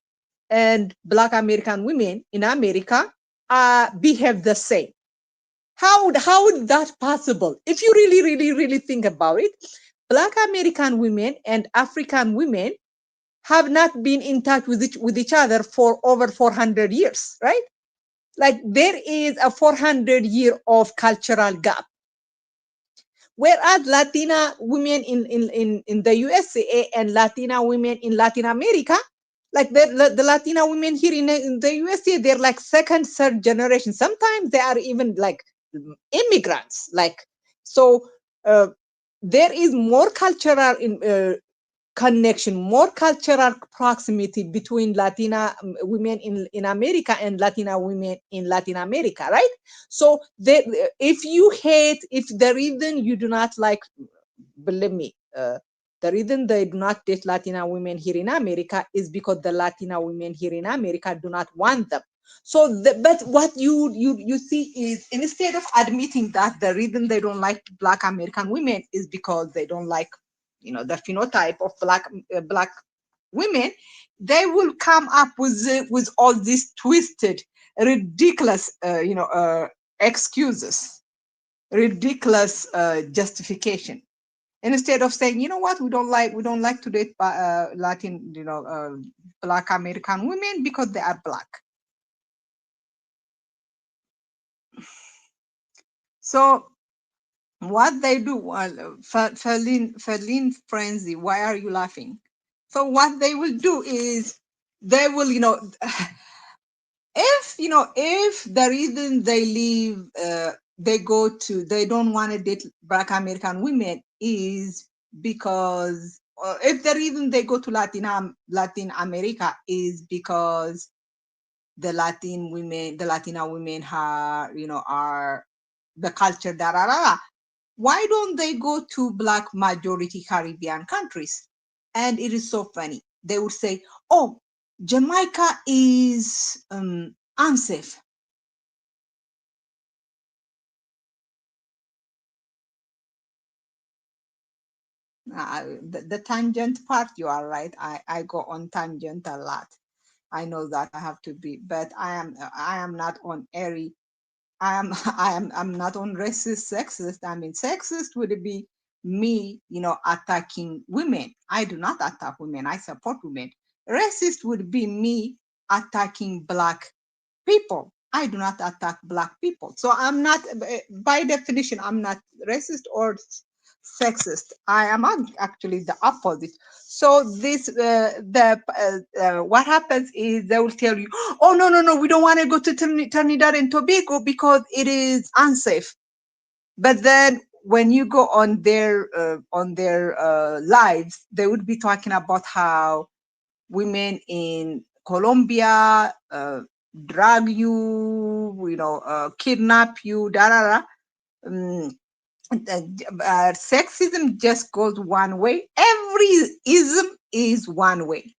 and Black American women in America behave the same. How is that possible? If you really think about it, Black American women and African women have not been in touch with each other for over 400 years, right? Like there is a 400-year of cultural gap. Whereas Latina women in the USA and Latina women in Latin America, like the Latina women here in the USA, they're like second, third generation. Sometimes they are even like immigrants. Like, so uh, there is more cultural connection, more cultural proximity between Latina women in America and Latina women in Latin America, right? So if the reason you do not like, believe me, the reason they do not date Latina women here in America is because the Latina women here in America do not want them. But what you see is, instead of admitting that the reason they don't like Black American women is because they don't like, the phenotype of Black women, they will come up with all these twisted, ridiculous, excuses, ridiculous justification. Instead of saying, you know what, we don't like to date Latin, Black American women because they are Black. So what they do, Ferlin frenzy, why are you laughing? So what they will do is, they will, if the reason they leave, they don't want to date Black American women is because, if the reason they go to Latin America is because the Latina women are the culture, da da da, why don't they go to Black majority Caribbean countries? And it is so funny. They would say, oh, Jamaica is unsafe. The tangent part, you are right. I go on tangent a lot. I know that I have to be, but I am not on airy. I'm not on racist, sexist. I mean, sexist would be me, attacking women. I do not attack women. I support women. Racist would be me attacking black people. I do not attack black people. So I'm not, by definition, I'm not racist or sexist. I am actually the opposite. So what happens is they will tell you, oh no no no, we don't want to go to Trinidad and Tobago because it is unsafe. But then when you go on their lives, they would be talking about how women in Colombia drag you, kidnap you, da da da. Um, Sexism just goes one way. Every ism is one way.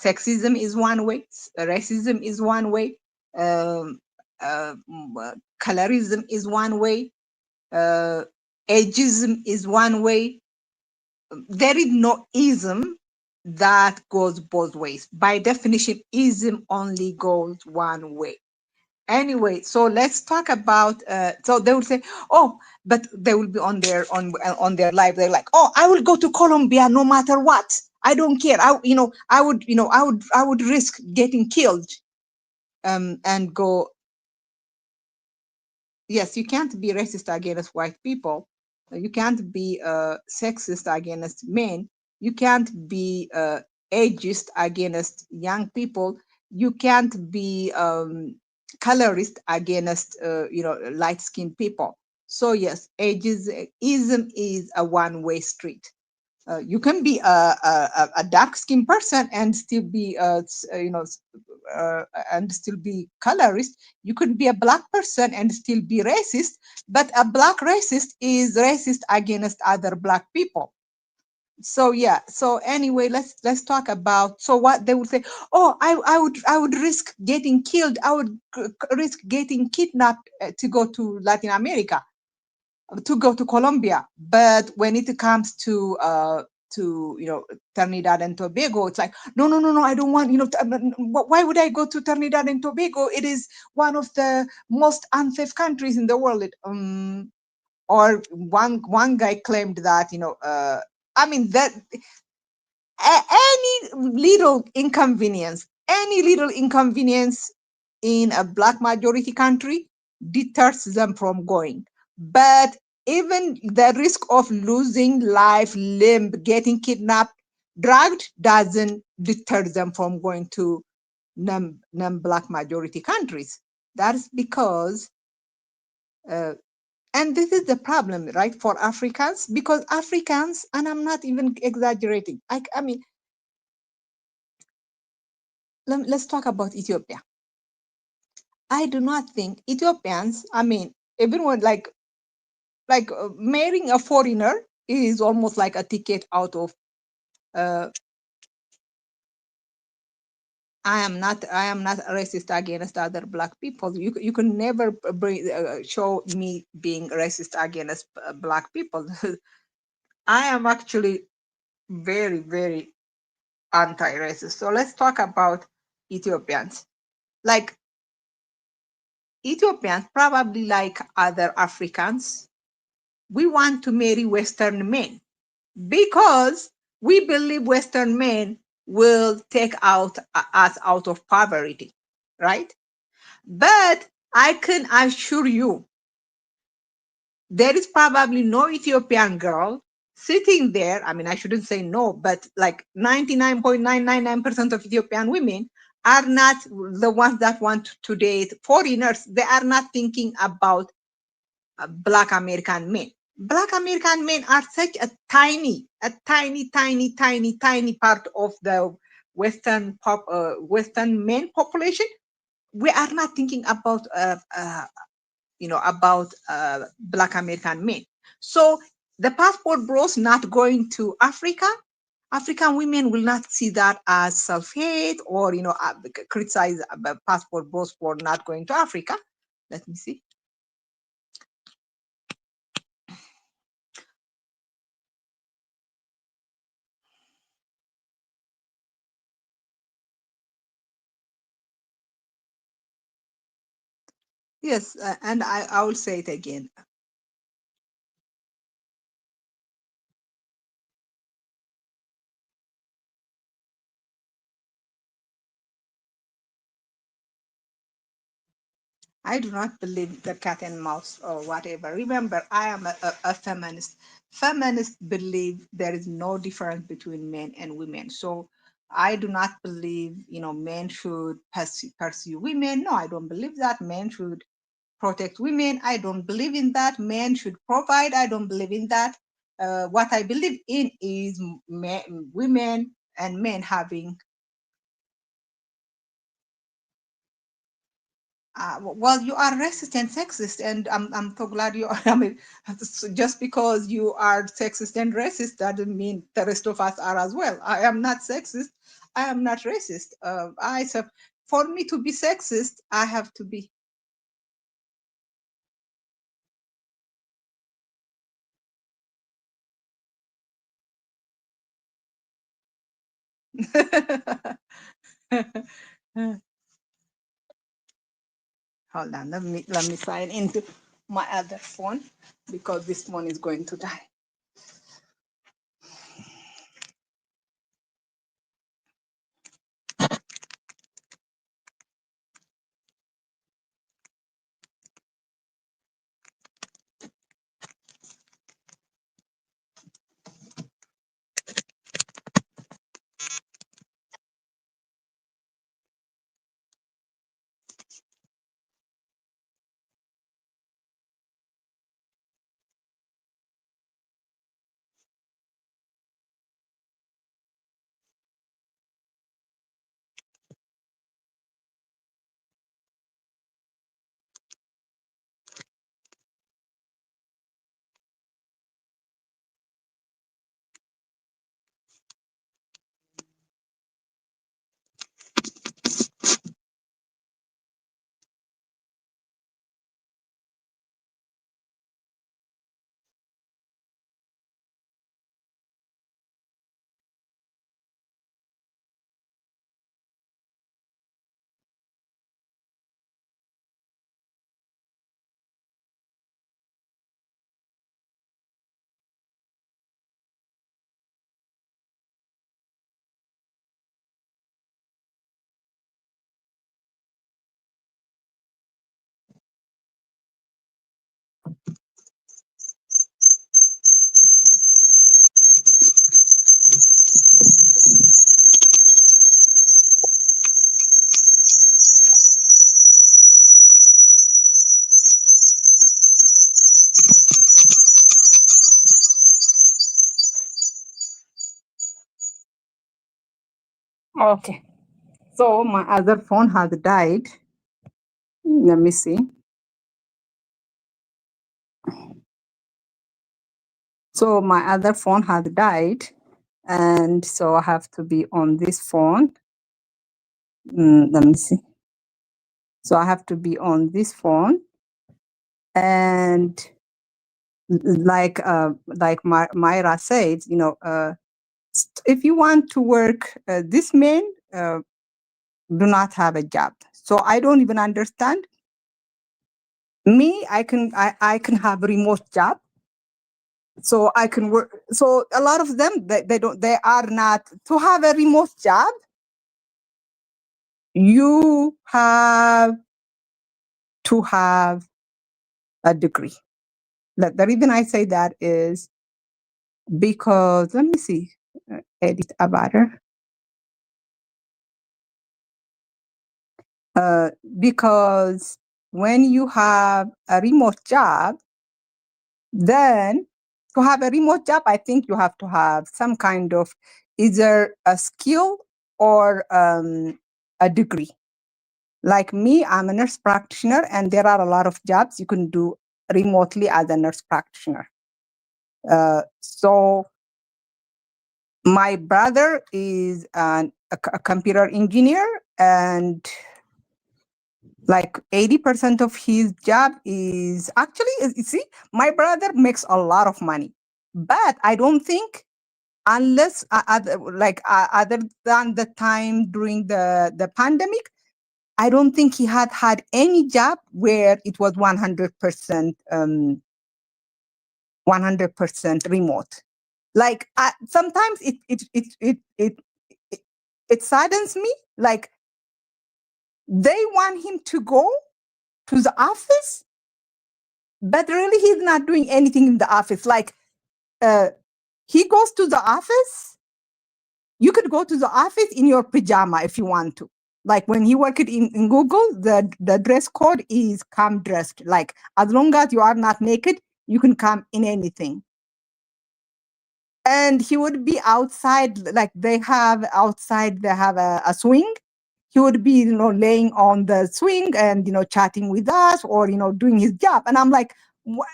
Sexism is one way. Racism is one way. Um, Colorism is one way. Uh, Ageism is one way. There is no ism that goes both ways. By definition, ism only goes one way. Anyway, so let's talk about. So they will say, "Oh, but they will be on their live. They're like, oh, I will go to Colombia no matter what. I don't care. I would risk getting killed, and go. Yes, you can't be racist against white people. You can't be sexist against men. You can't be ageist against young people. You can't be colorist against light skinned people. So yes, ageism is a one-way street. You can be a dark skinned person and still be and still be colorist. You could be a black person and still be racist, but a black racist is racist against other black people. So yeah, so anyway, let's talk about, so what they would say, oh, I would risk getting killed, I would risk getting kidnapped to go to Latin America, to go to Colombia. But when it comes to Trinidad and Tobago, it's like, no no no no, I don't want, why would I go to Trinidad and Tobago? It is one of the most unsafe countries in the world. Or one guy claimed that, I mean that any little inconvenience in a black majority country deters them from going. But even the risk of losing life, limb, getting kidnapped, drugged doesn't deter them from going to non-black majority countries. That's because, uh, and this is the problem, right, for Africans, because Africans, and I'm not even exaggerating, I mean, let's talk about Ethiopia. I do not think Ethiopians, I mean, everyone marrying a foreigner is almost like a ticket out of. Uh, I am not racist against other black people. You can never show me being racist against black people. I am actually very very anti-racist. So let's talk about Ethiopians. Like Ethiopians, probably like other Africans, we want to marry Western men because we believe Western men will take us out of poverty, right? But I can assure you, there is probably no Ethiopian girl sitting there. I mean, I shouldn't say no, but like 99.999% of Ethiopian women are not the ones that want to date foreigners. They are not thinking about Black American men. Black American men are such a tiny, tiny, tiny, tiny part of the Western men population. We are not thinking about Black American men. So the passport bros not going to Africa African women will not see that as self-hate or, criticize passport bros for not going to Africa. Let me see. Yes, and I will say it again. I do not believe the cat and mouse or whatever. Remember, I am a feminist. Feminists believe there is no difference between men and women. So I do not believe, men should pursue women. No, I don't believe that. Men should protect women. I don't believe in that. Men should provide. I don't believe in that. What I believe in is women and men having. Well, you are racist and sexist, and I'm so glad you are. I mean, just because you are sexist and racist doesn't mean the rest of us are as well. I am not sexist. I am not racist. For me to be sexist, I have to be. Hold on, let me sign into my other phone because this one is going to die. Okay. So my other phone has died. Let me see. So my other phone has died, and so I have to be on this phone. Let me see. So I have to be on this phone, and like Myra said, if you want to work, this men do not have a job. So I don't even understand. Me, I can have a remote job, so I can work. So a lot of them, they are not to have a remote job. You have to have a degree. The reason I say that is because, let me see, edit avatar. Because when you have a remote job, then to have a remote job, I think you have to have some kind of either a skill or a degree. Like me, I'm a nurse practitioner, and there are a lot of jobs you can do remotely as a nurse practitioner. So My brother is a computer engineer, and like 80% of his job is actually, you see, my brother makes a lot of money, but I don't think, unless other than the time during the pandemic, I don't think he had any job where it was 100% remote. Like sometimes it it saddens me. Like they want him to go to the office, but really he's not doing anything in the office. Like uh, he goes to the office. You could go to the office in your pajama if you want to. Like when he worked in Google, the dress code is come dressed. Like as long as you are not naked, you can come in anything. And he would be outside, like they have outside, they have a swing. He would be, laying on the swing and, chatting with us, or, doing his job. And I'm like,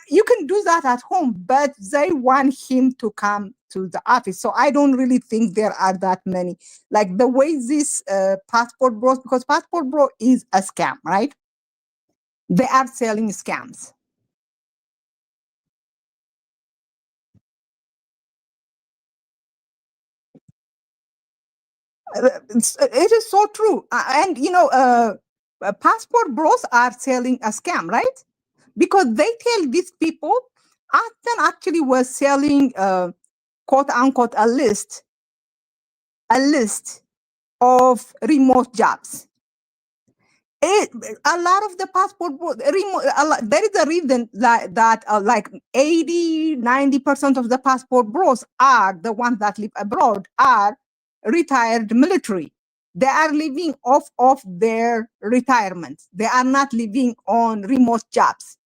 you can do that at home, but they want him to come to the office. So I don't really think there are that many. Like the way this Passport Bros, because Passport Bro is a scam, right? They are selling scams. It is so true. And, Passport Bros are selling a scam, right? Because they tell these people, often actually was selling, quote unquote, a list of remote jobs. A lot of the there is a reason that like 80-90% of the passport bros are the ones that live abroad are retired military. They are living off of their retirement. They are not living on remote jobs.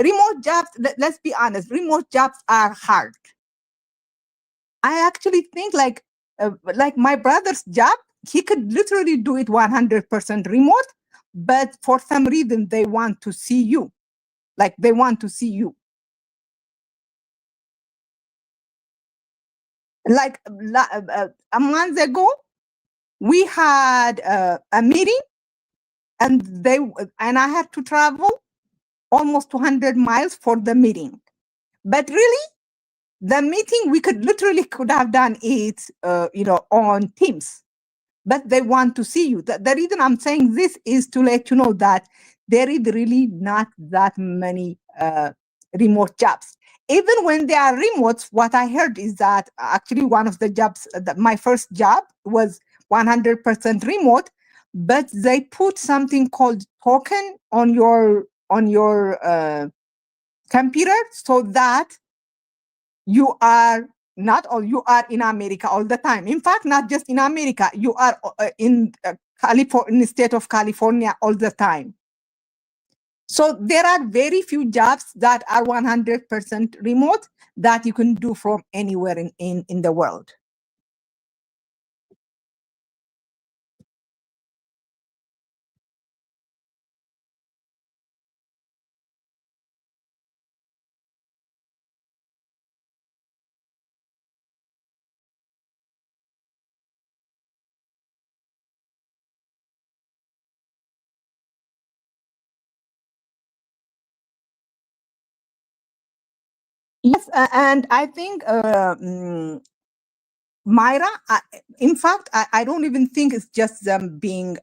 Remote jobs, let's be honest, remote jobs are hard. I actually think like my brother's job, he could literally do it 100% remote, but for some reason they want to see you. Like they want to see you. Like a month ago, we had a meeting, and I had to travel almost 200 miles for the meeting. But really, the meeting we could have done it, on Teams, but they want to see you. The reason I'm saying this is to let you know that there is really not that many remote jobs. Even when they are remote, what I heard is that actually one of the jobs, my first job was 100% remote, but they put something called token on your computer, so that you are not all you are in America all the time. In fact, not just in America, you are in California, in the state of California all the time. So there are very few jobs that are 100% remote that you can do from anywhere in the world. Yes, and I think Myra, in fact, I don't even think it's just them being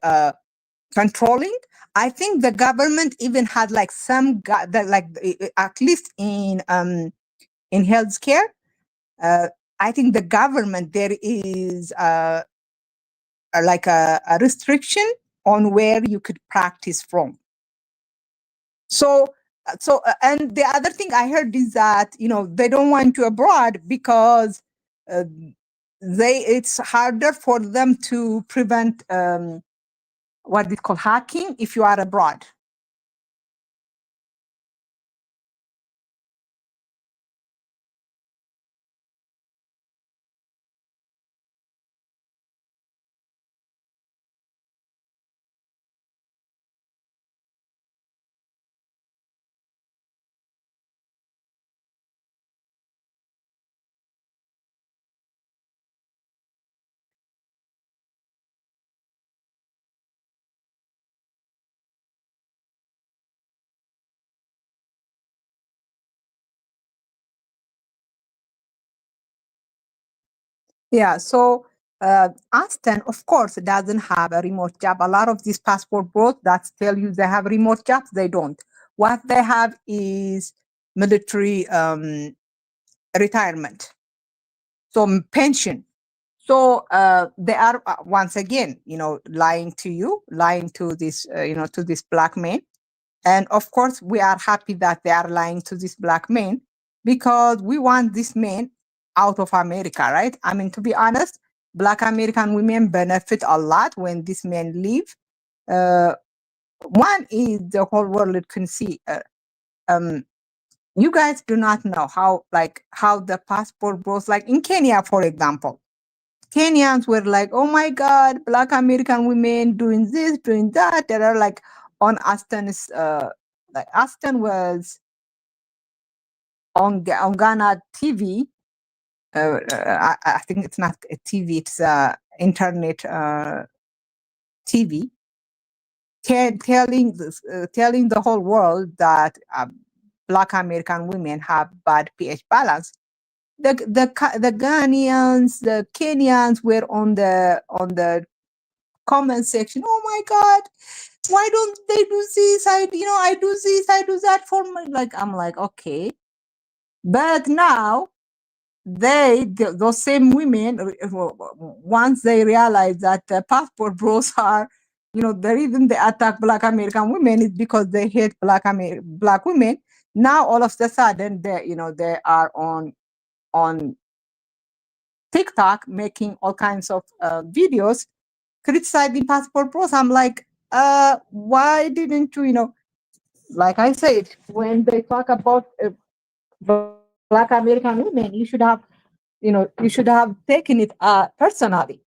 controlling. I think the government even had like some that like at least in healthcare. Uh, I think the government there is like a restriction on where you could practice from. And the other thing I heard is that they don't want you abroad because uh, it's harder for them to prevent what is called hacking if you are abroad. Yeah, so Aston, of course, doesn't have a remote job. A lot of these passport bros that tell you they have remote jobs, they don't. What they have is military retirement, so pension. So they are once again, lying to you, lying to this, to this black man. And of course, we are happy that they are lying to this black man because we want this man out of America, right? I mean, to be honest, black American women benefit a lot when this men leave. Uh, one is the whole world can see. Um, you guys do not know how the passport bros, like in Kenya, for example. Kenyans were like, oh my God, black American women doing this, doing that. They are like on Aston's, like Aston was on Ghana TV. I think it's not a TV, it's internet TV, telling the whole world that black American women have bad pH balance. The Ghanaians, the Kenyans were on the comment section. Oh my God, why don't they do this? I do this, I do that for my, like, I'm like, okay. But now those same women, once they realize that passport bros are, the reason they attack black American women is because they hate black women. Now all of a sudden they are on TikTok making all kinds of videos criticizing passport bros. I'm like, why didn't like I said, when they talk about black American women, you should have taken it personally.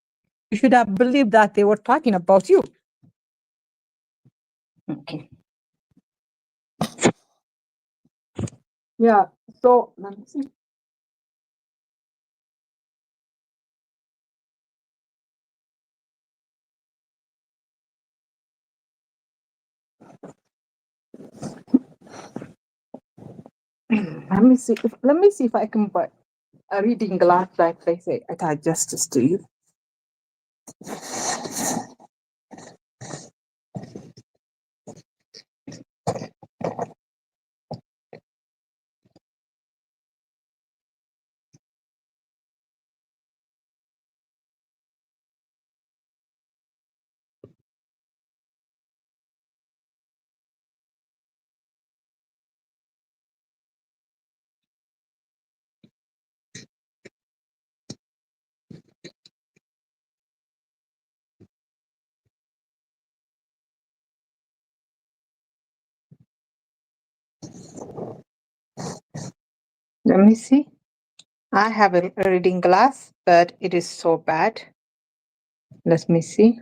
You should have believed that they were talking about you. Okay. Yeah. So let me see. Let me see if I can buy a reading glass like they say. I thought justice to you. Let me see. I have a reading glass, but it is so bad. Let me see.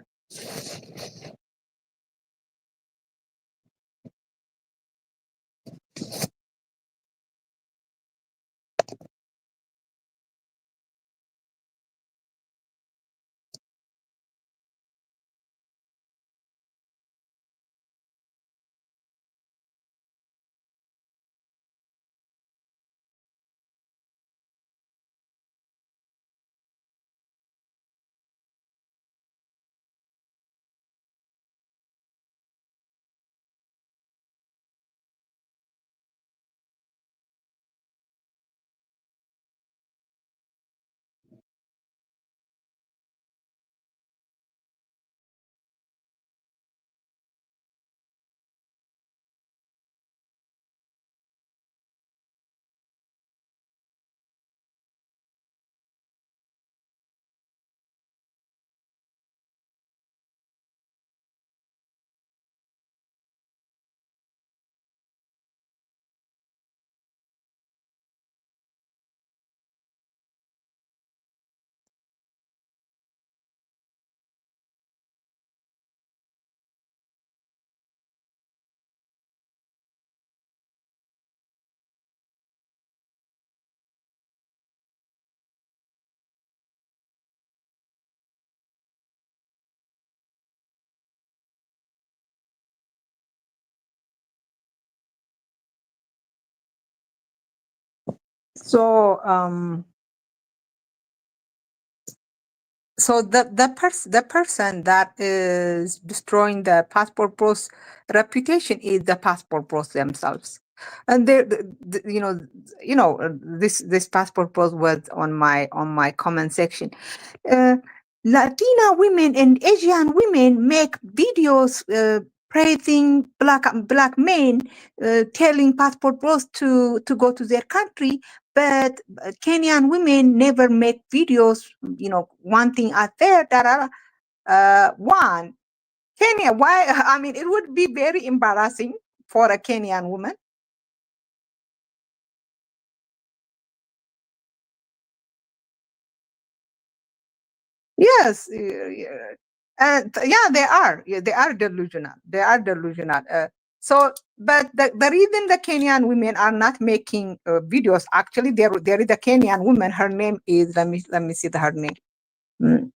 So so the person that is destroying the passport pros reputation is the passport pros themselves. And this passport post was on my comment section. uh, Latina women and Asian women make videos praising black men, telling passport bros to go to their country, but Kenyan women never make videos, wanting us there. One, Kenya, why? I mean, it would be very embarrassing for a Kenyan woman. Yes, and yeah, they are. Yeah, they are delusional. They are delusional. But the reason the Kenyan women are not making videos, actually, there is a Kenyan woman. Her name is, let me see her name. Mm.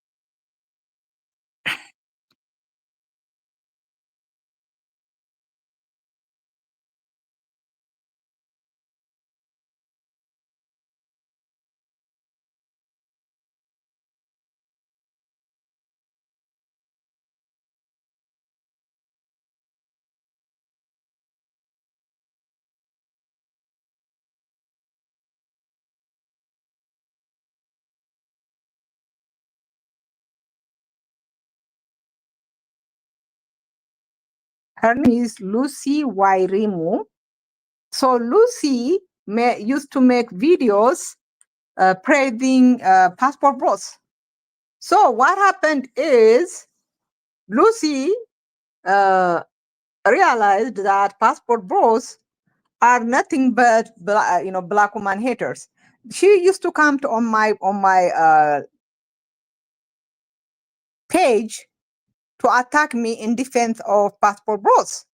Her name is Lucy Wairimu. So Lucy used to make videos praising passport bros. So what happened is Lucy realized that passport bros are nothing but black woman haters. She used to come to on my page to attack me in defense of passport bros.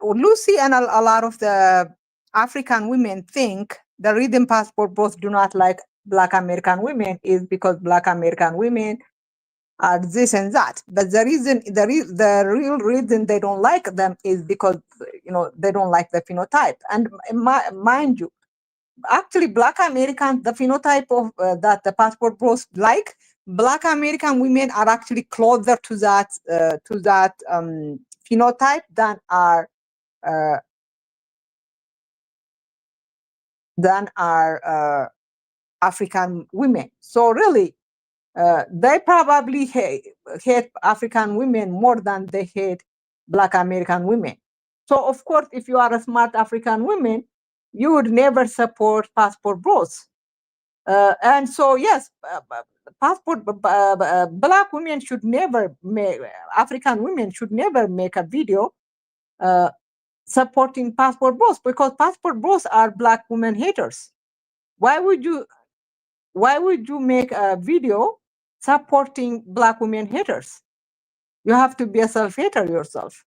Lucy and a lot of the African women think the reason passport bros do not like Black American women is because Black American women are this and that. But the real reason they don't like them is because they don't like the phenotype. And mind you, actually, Black Americans, the phenotype of that the passport bros like, Black American women are actually closer to that phenotype uh, than are African women. So really, they probably hate African women more than they hate Black American women. So of course, if you are a smart African woman, you would never support passport bros. And so yes, Black women should never make, African women should never make a video uh, supporting passport bros, because passport bros are Black women haters. Why would you make a video supporting Black women haters? You have to be a self-hater yourself.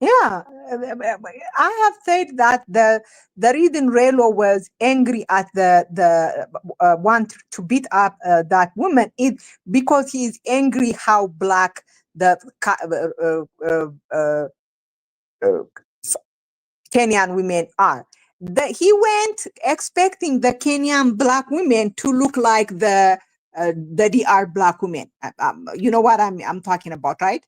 Yeah, I have said that the reason Relo was angry at the want to beat up that woman is because he is angry how black the uh, Kenyan women are. He went expecting the Kenyan black women to look like the DR black women. You know what I'm talking about, right?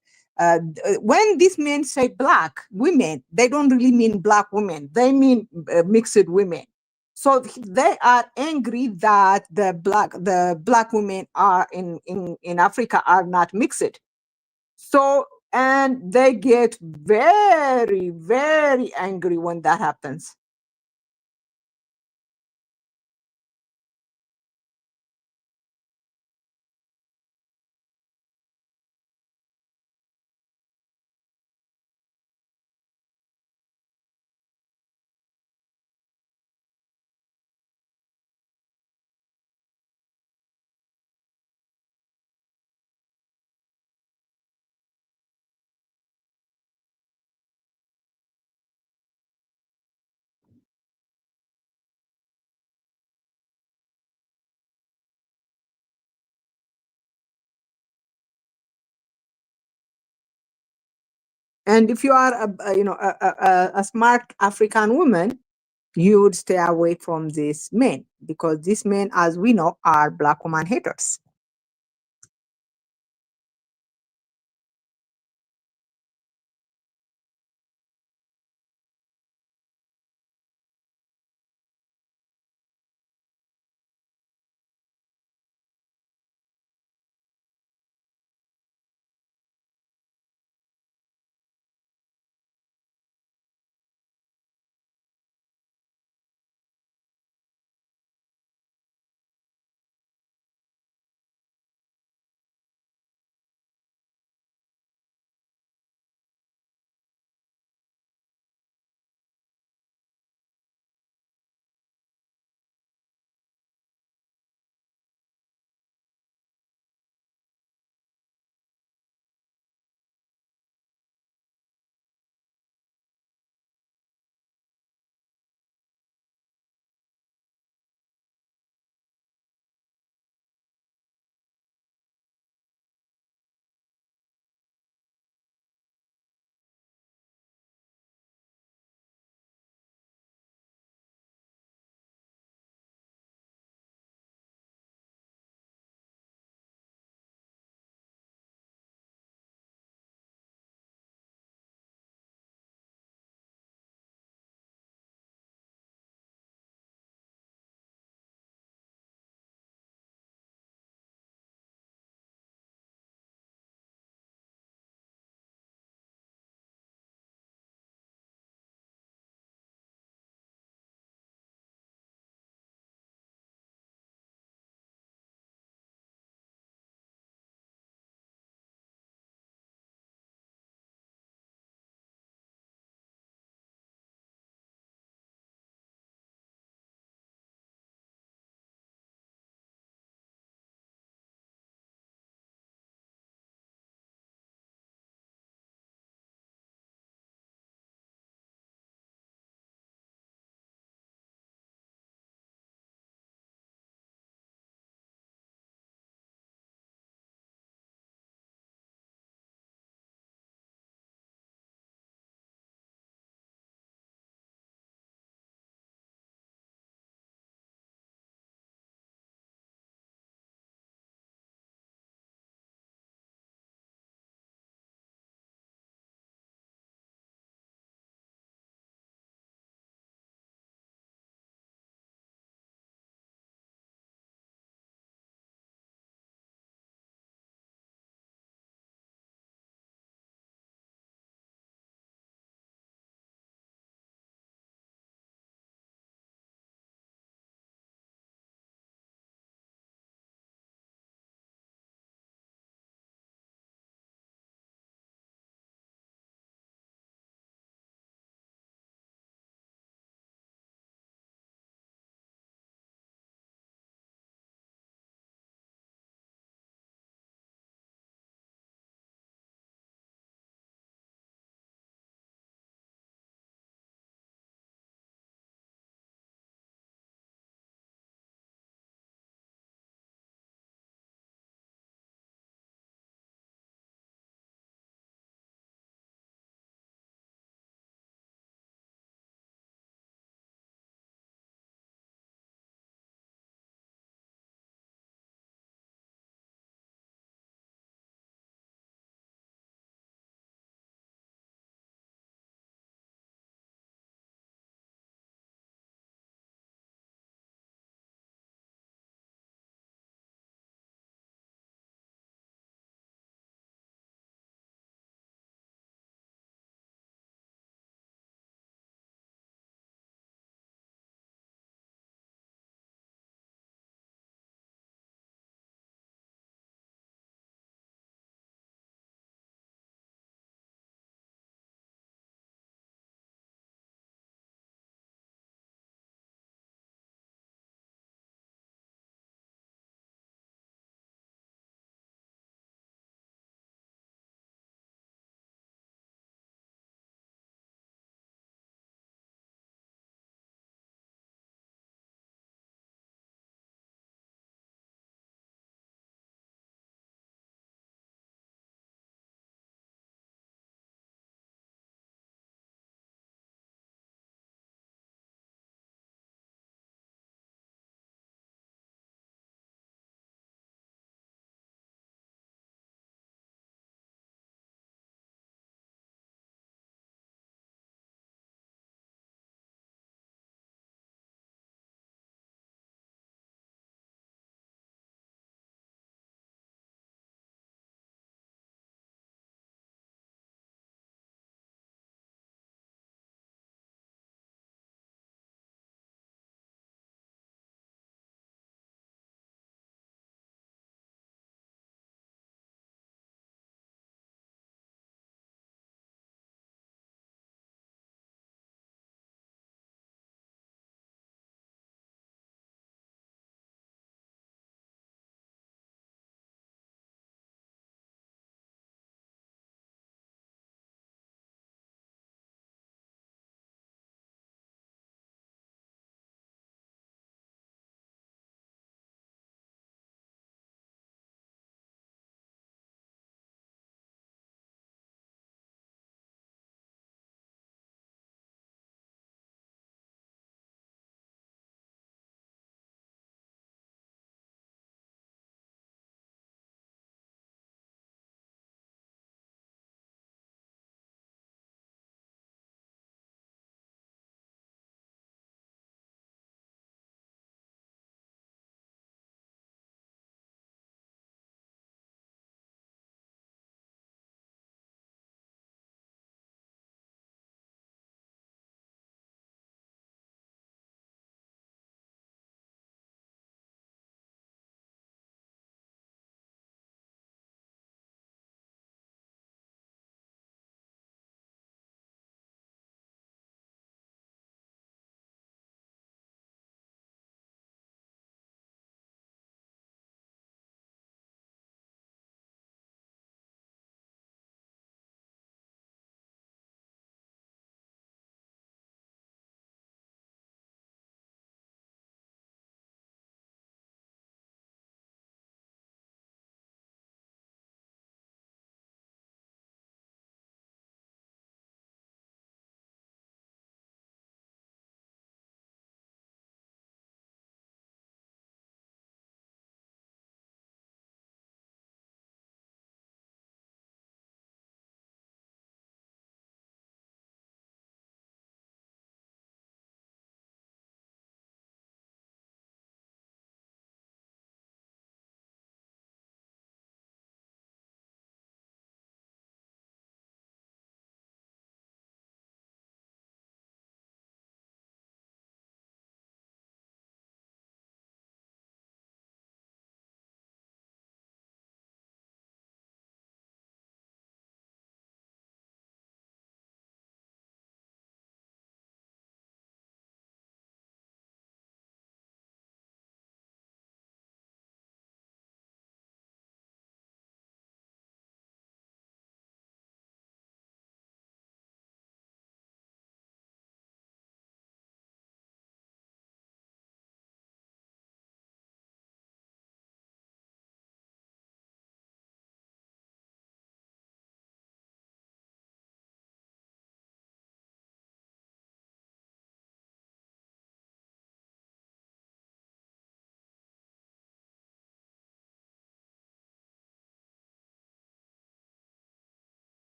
When these men say black women, they don't really mean black women. They mean mixed women. So they are angry that the black women are in Africa are not mixed. So and they get very, very angry when that happens. And if you are a smart African woman, you would stay away from these men because these men, as we know, are black woman haters.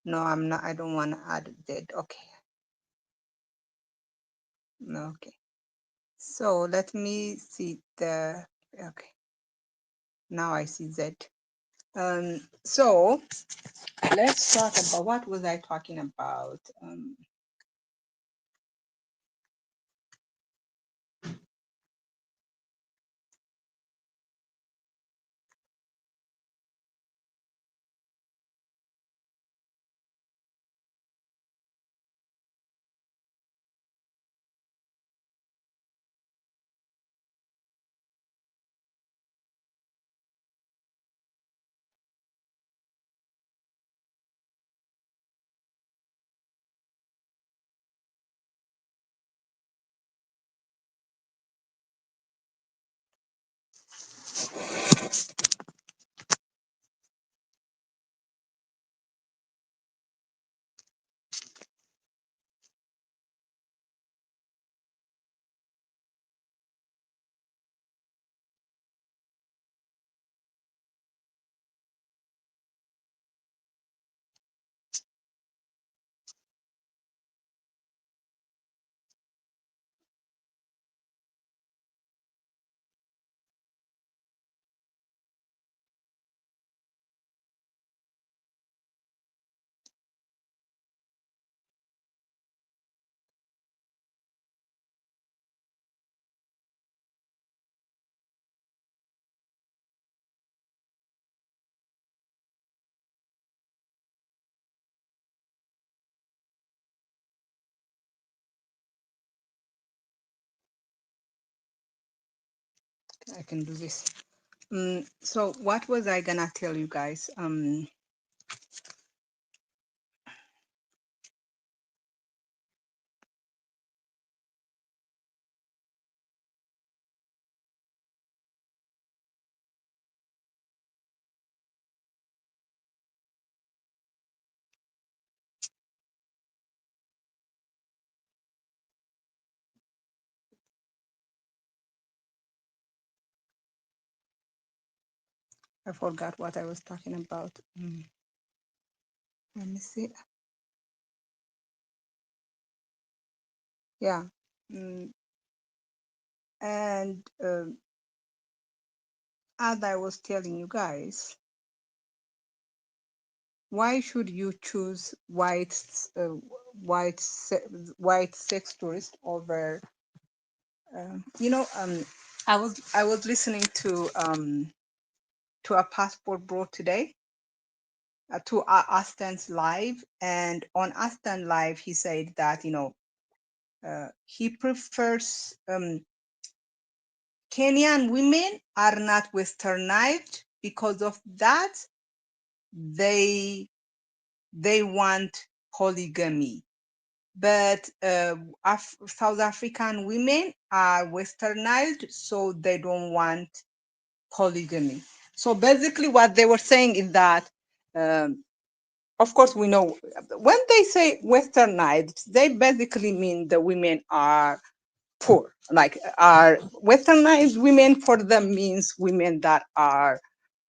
No, I'm not. I don't want to add Z. Okay. No, okay. So let me see the, okay. Now I see Z. So let's talk about, what was I talking about? I can do this. So what was I gonna tell you guys? I forgot what I was talking about. Let me see. Yeah. Mm, and as I was telling you guys, why should you choose white white sex tourist over? You know, I was listening to a passport bro today, to Aston's live, and on Aston live he said that, he prefers, Kenyan women are not westernized, because of that they want polygamy, but South African women are westernized, so they don't want polygamy. So basically what they were saying is that, um, of course we know when they say westernized, they basically mean the women are poor. Like, are westernized women for them means women that are,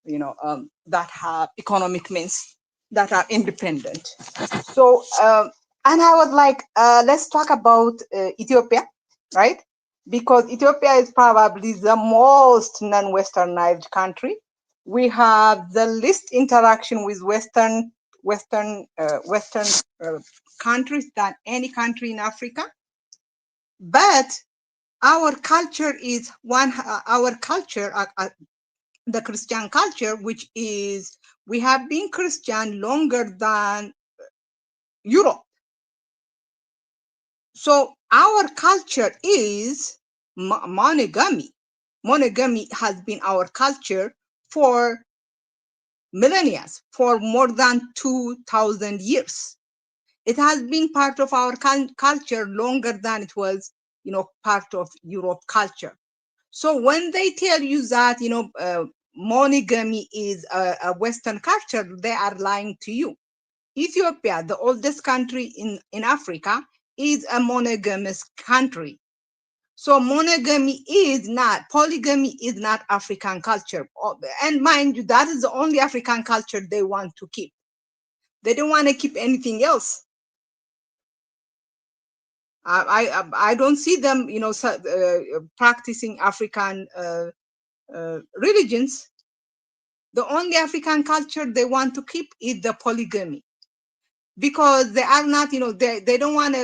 that have economic means, that are independent. So, and I was like, let's talk about Ethiopia, right? Because Ethiopia is probably the most non-westernized country. We have the least interaction with Western uh, countries than any country in Africa. But our culture is our culture, the Christian culture, which is, we have been Christian longer than Europe. So our culture is monogamy. Monogamy has been our culture for millennia, for more than 2,000 years. It has been part of our culture longer than it was, part of Europe culture. So when they tell you that, monogamy is a Western culture, they are lying to you. Ethiopia, the oldest country in Africa, is a monogamous country. So polygamy is not African culture. And mind you, that is the only African culture they want to keep. They don't want to keep anything else. I don't see them, practicing African religions. The only African culture they want to keep is the polygamy, because they are not, they don't want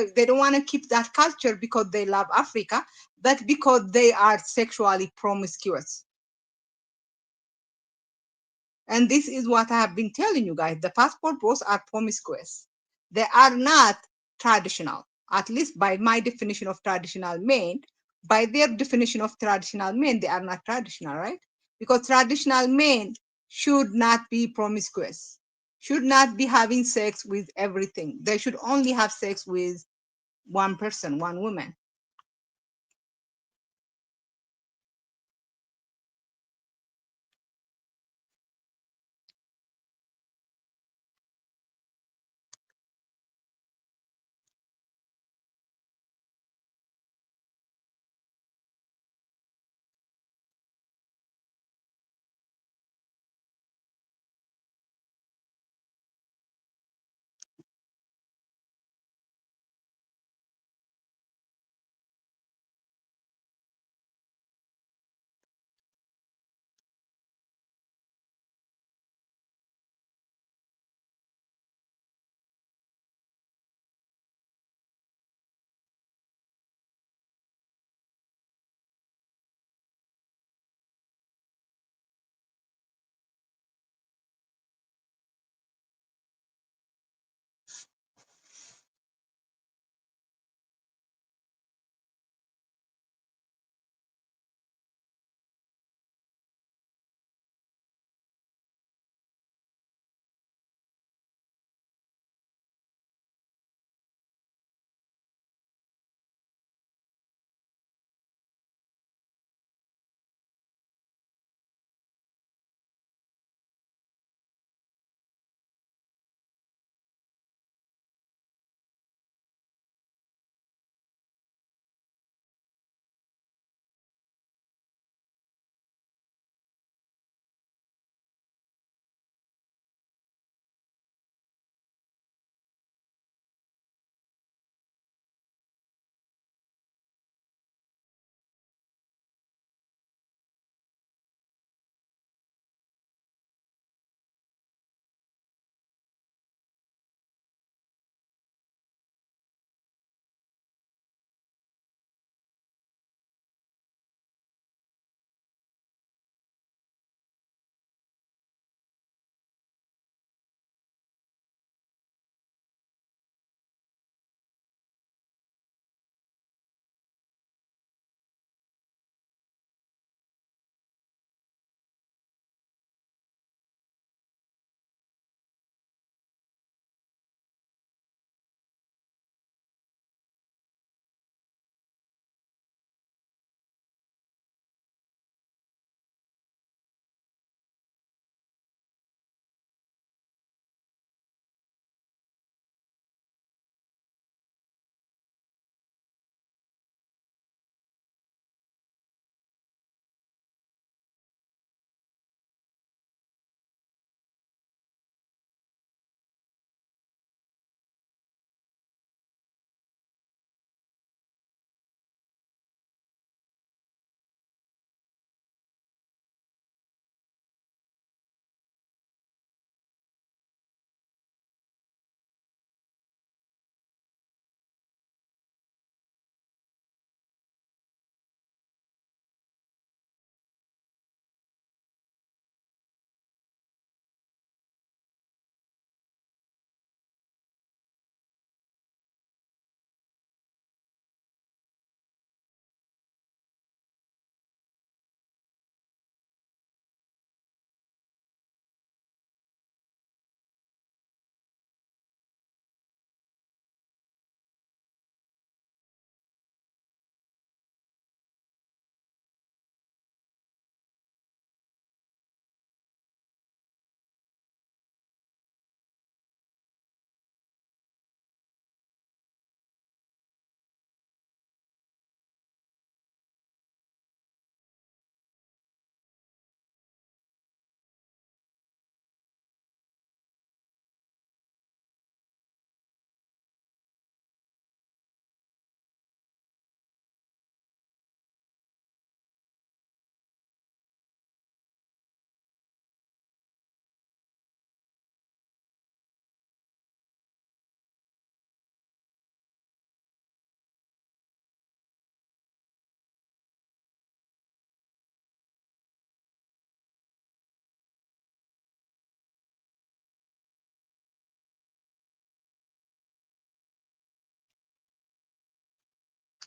to keep that culture because they love Africa, but because they are sexually promiscuous. And this is what I have been telling you guys. The passport bros are promiscuous. They are not traditional, at least by my definition of traditional men. By their definition of traditional men, they are not traditional, right? Because traditional men should not be promiscuous, should not be having sex with everything. They should only have sex with one person, one woman.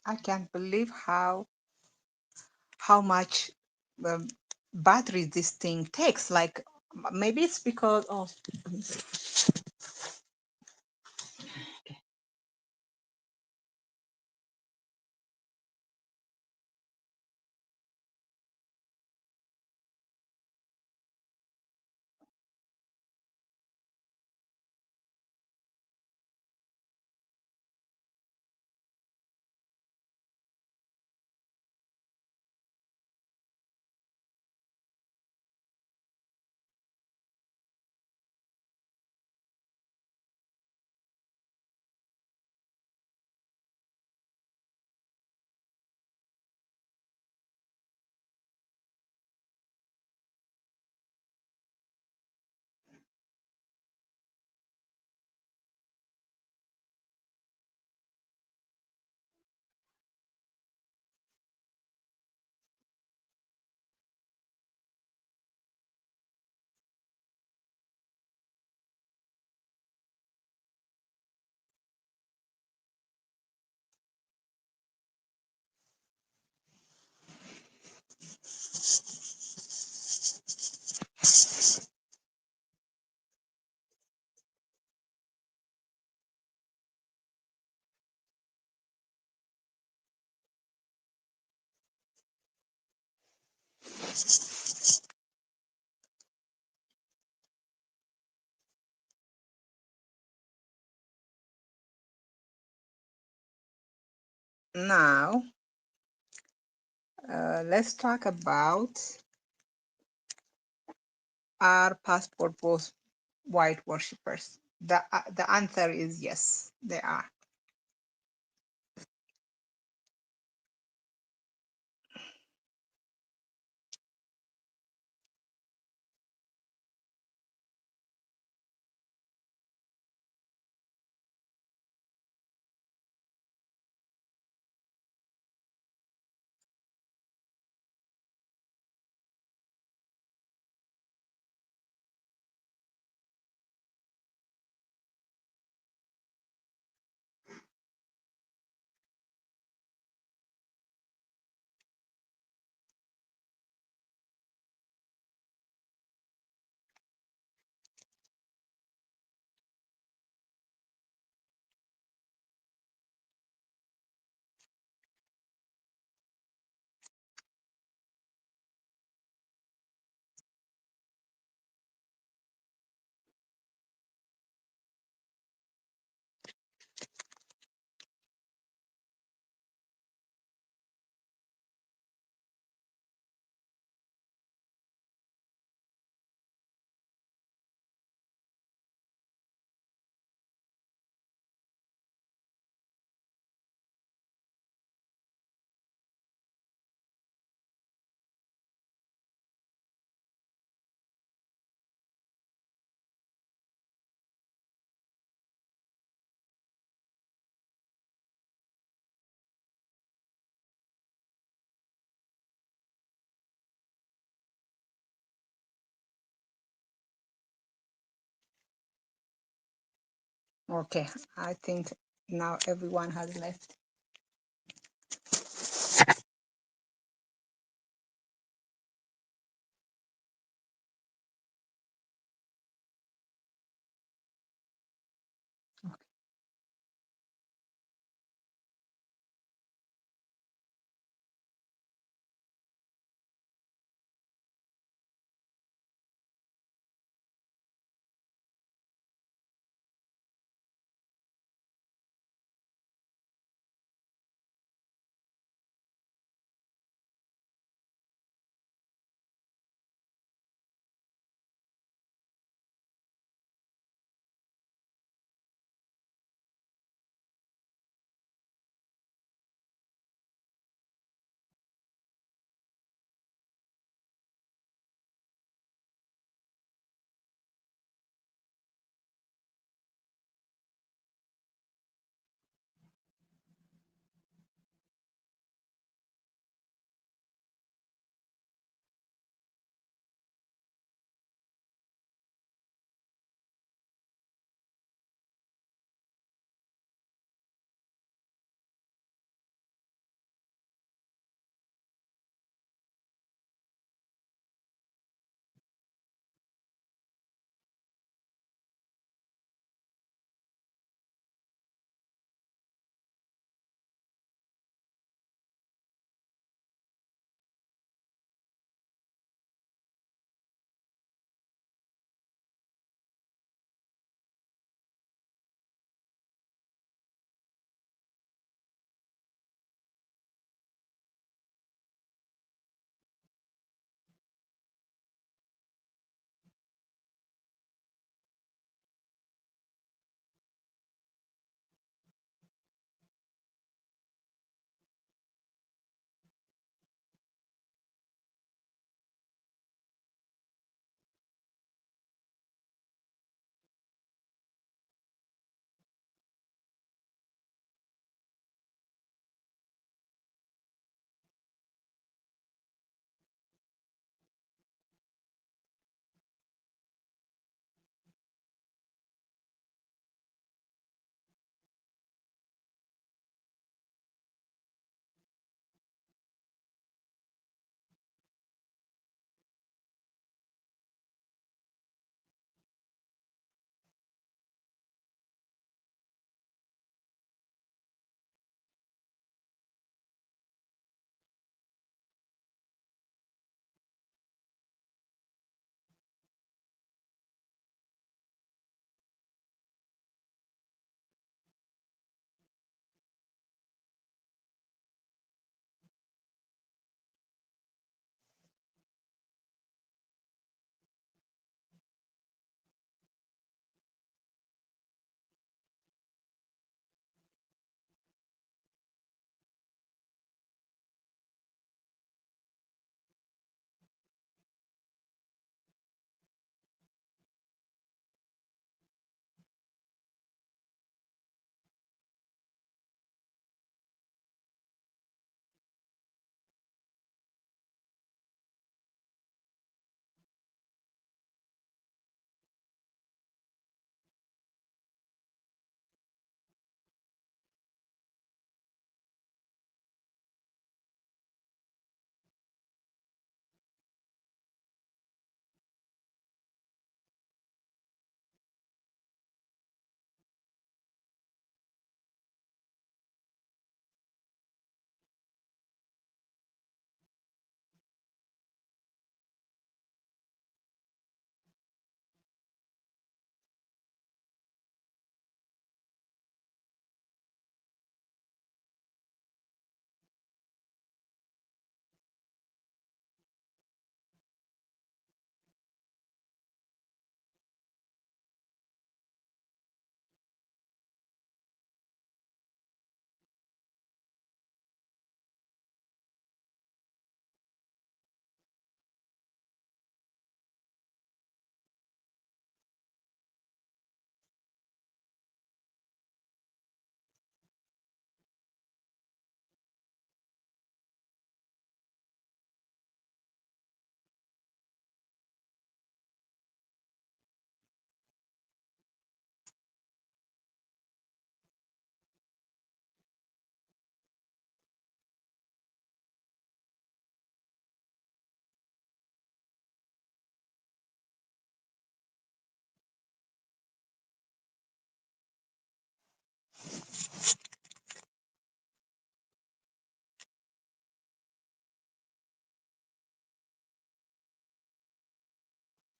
I can't believe how much um, battery this thing takes. Like maybe it's because of. Now, let's talk about, are passport both white worshippers? The answer is yes, they are. Okay, I think now everyone has left.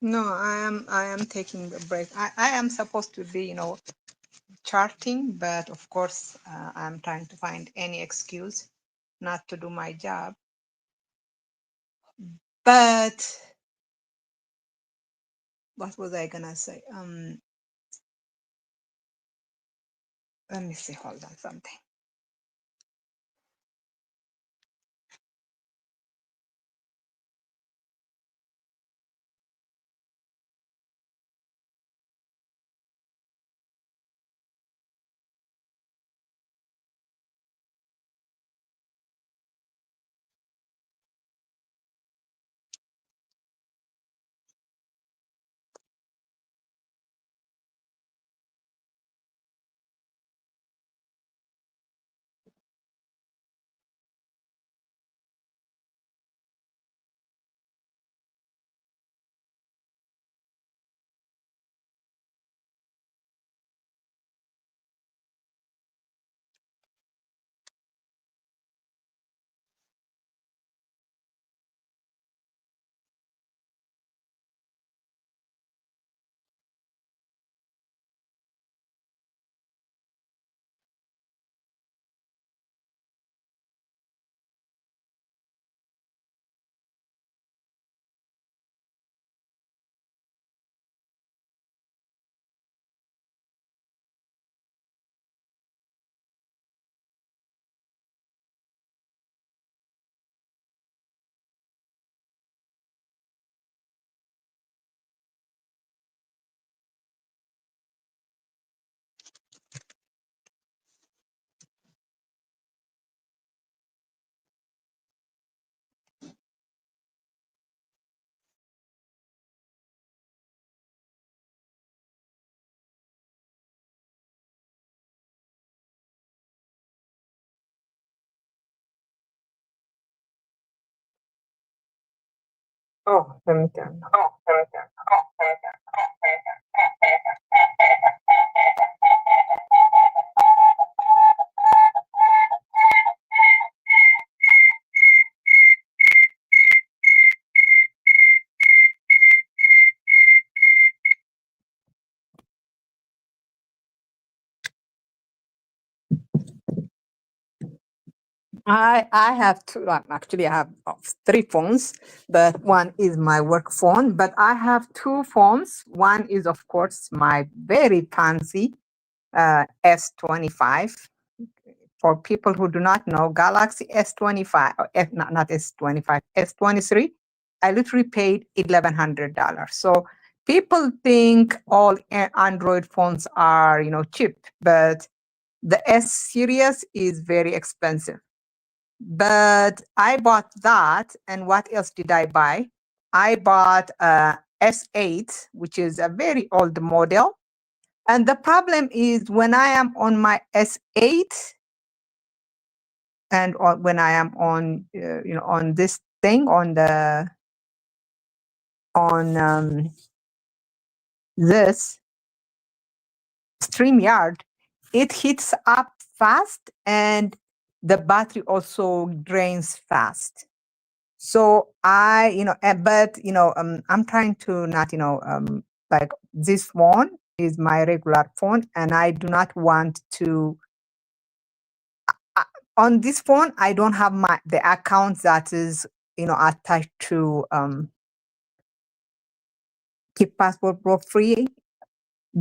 No, I am taking a break. I am supposed to be, charting, but of course, I'm trying to find any excuse not to do my job. But what was I gonna say? Let me see. Hold on, something. Oh, let me turn. I have two. Actually, I have three phones, but one is my work phone. But I have two phones. One is, of course, my very fancy S25. For people who do not know, Galaxy S25, or not S25, S23, I literally paid $1,100. So people think all Android phones are, cheap, but the S series is very expensive. But I bought that, and what else did I buy? I bought a S8, which is a very old model. And the problem is when I am on my S8 and when I am on, on this thing on this StreamYard, it heats up fast and the battery also drains fast. So but I'm trying to not, like this phone is my regular phone, and I do not want to. On this phone, I don't have the account that is, attached to Keep Passport Pro Free,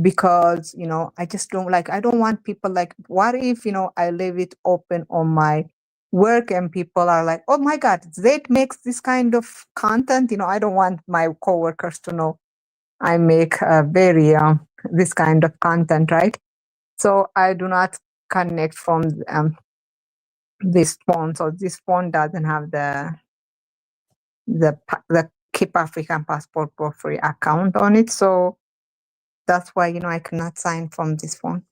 because I just don't like. I don't want people like. What if I leave it open on my work and people are like, oh my god, Zed makes this kind of content. I don't want my coworkers to know I make very this kind of content, right? So I do not connect from this phone. So this phone doesn't have the Keep African Passport Pro Free account on it. So that's why I cannot sign from this phone.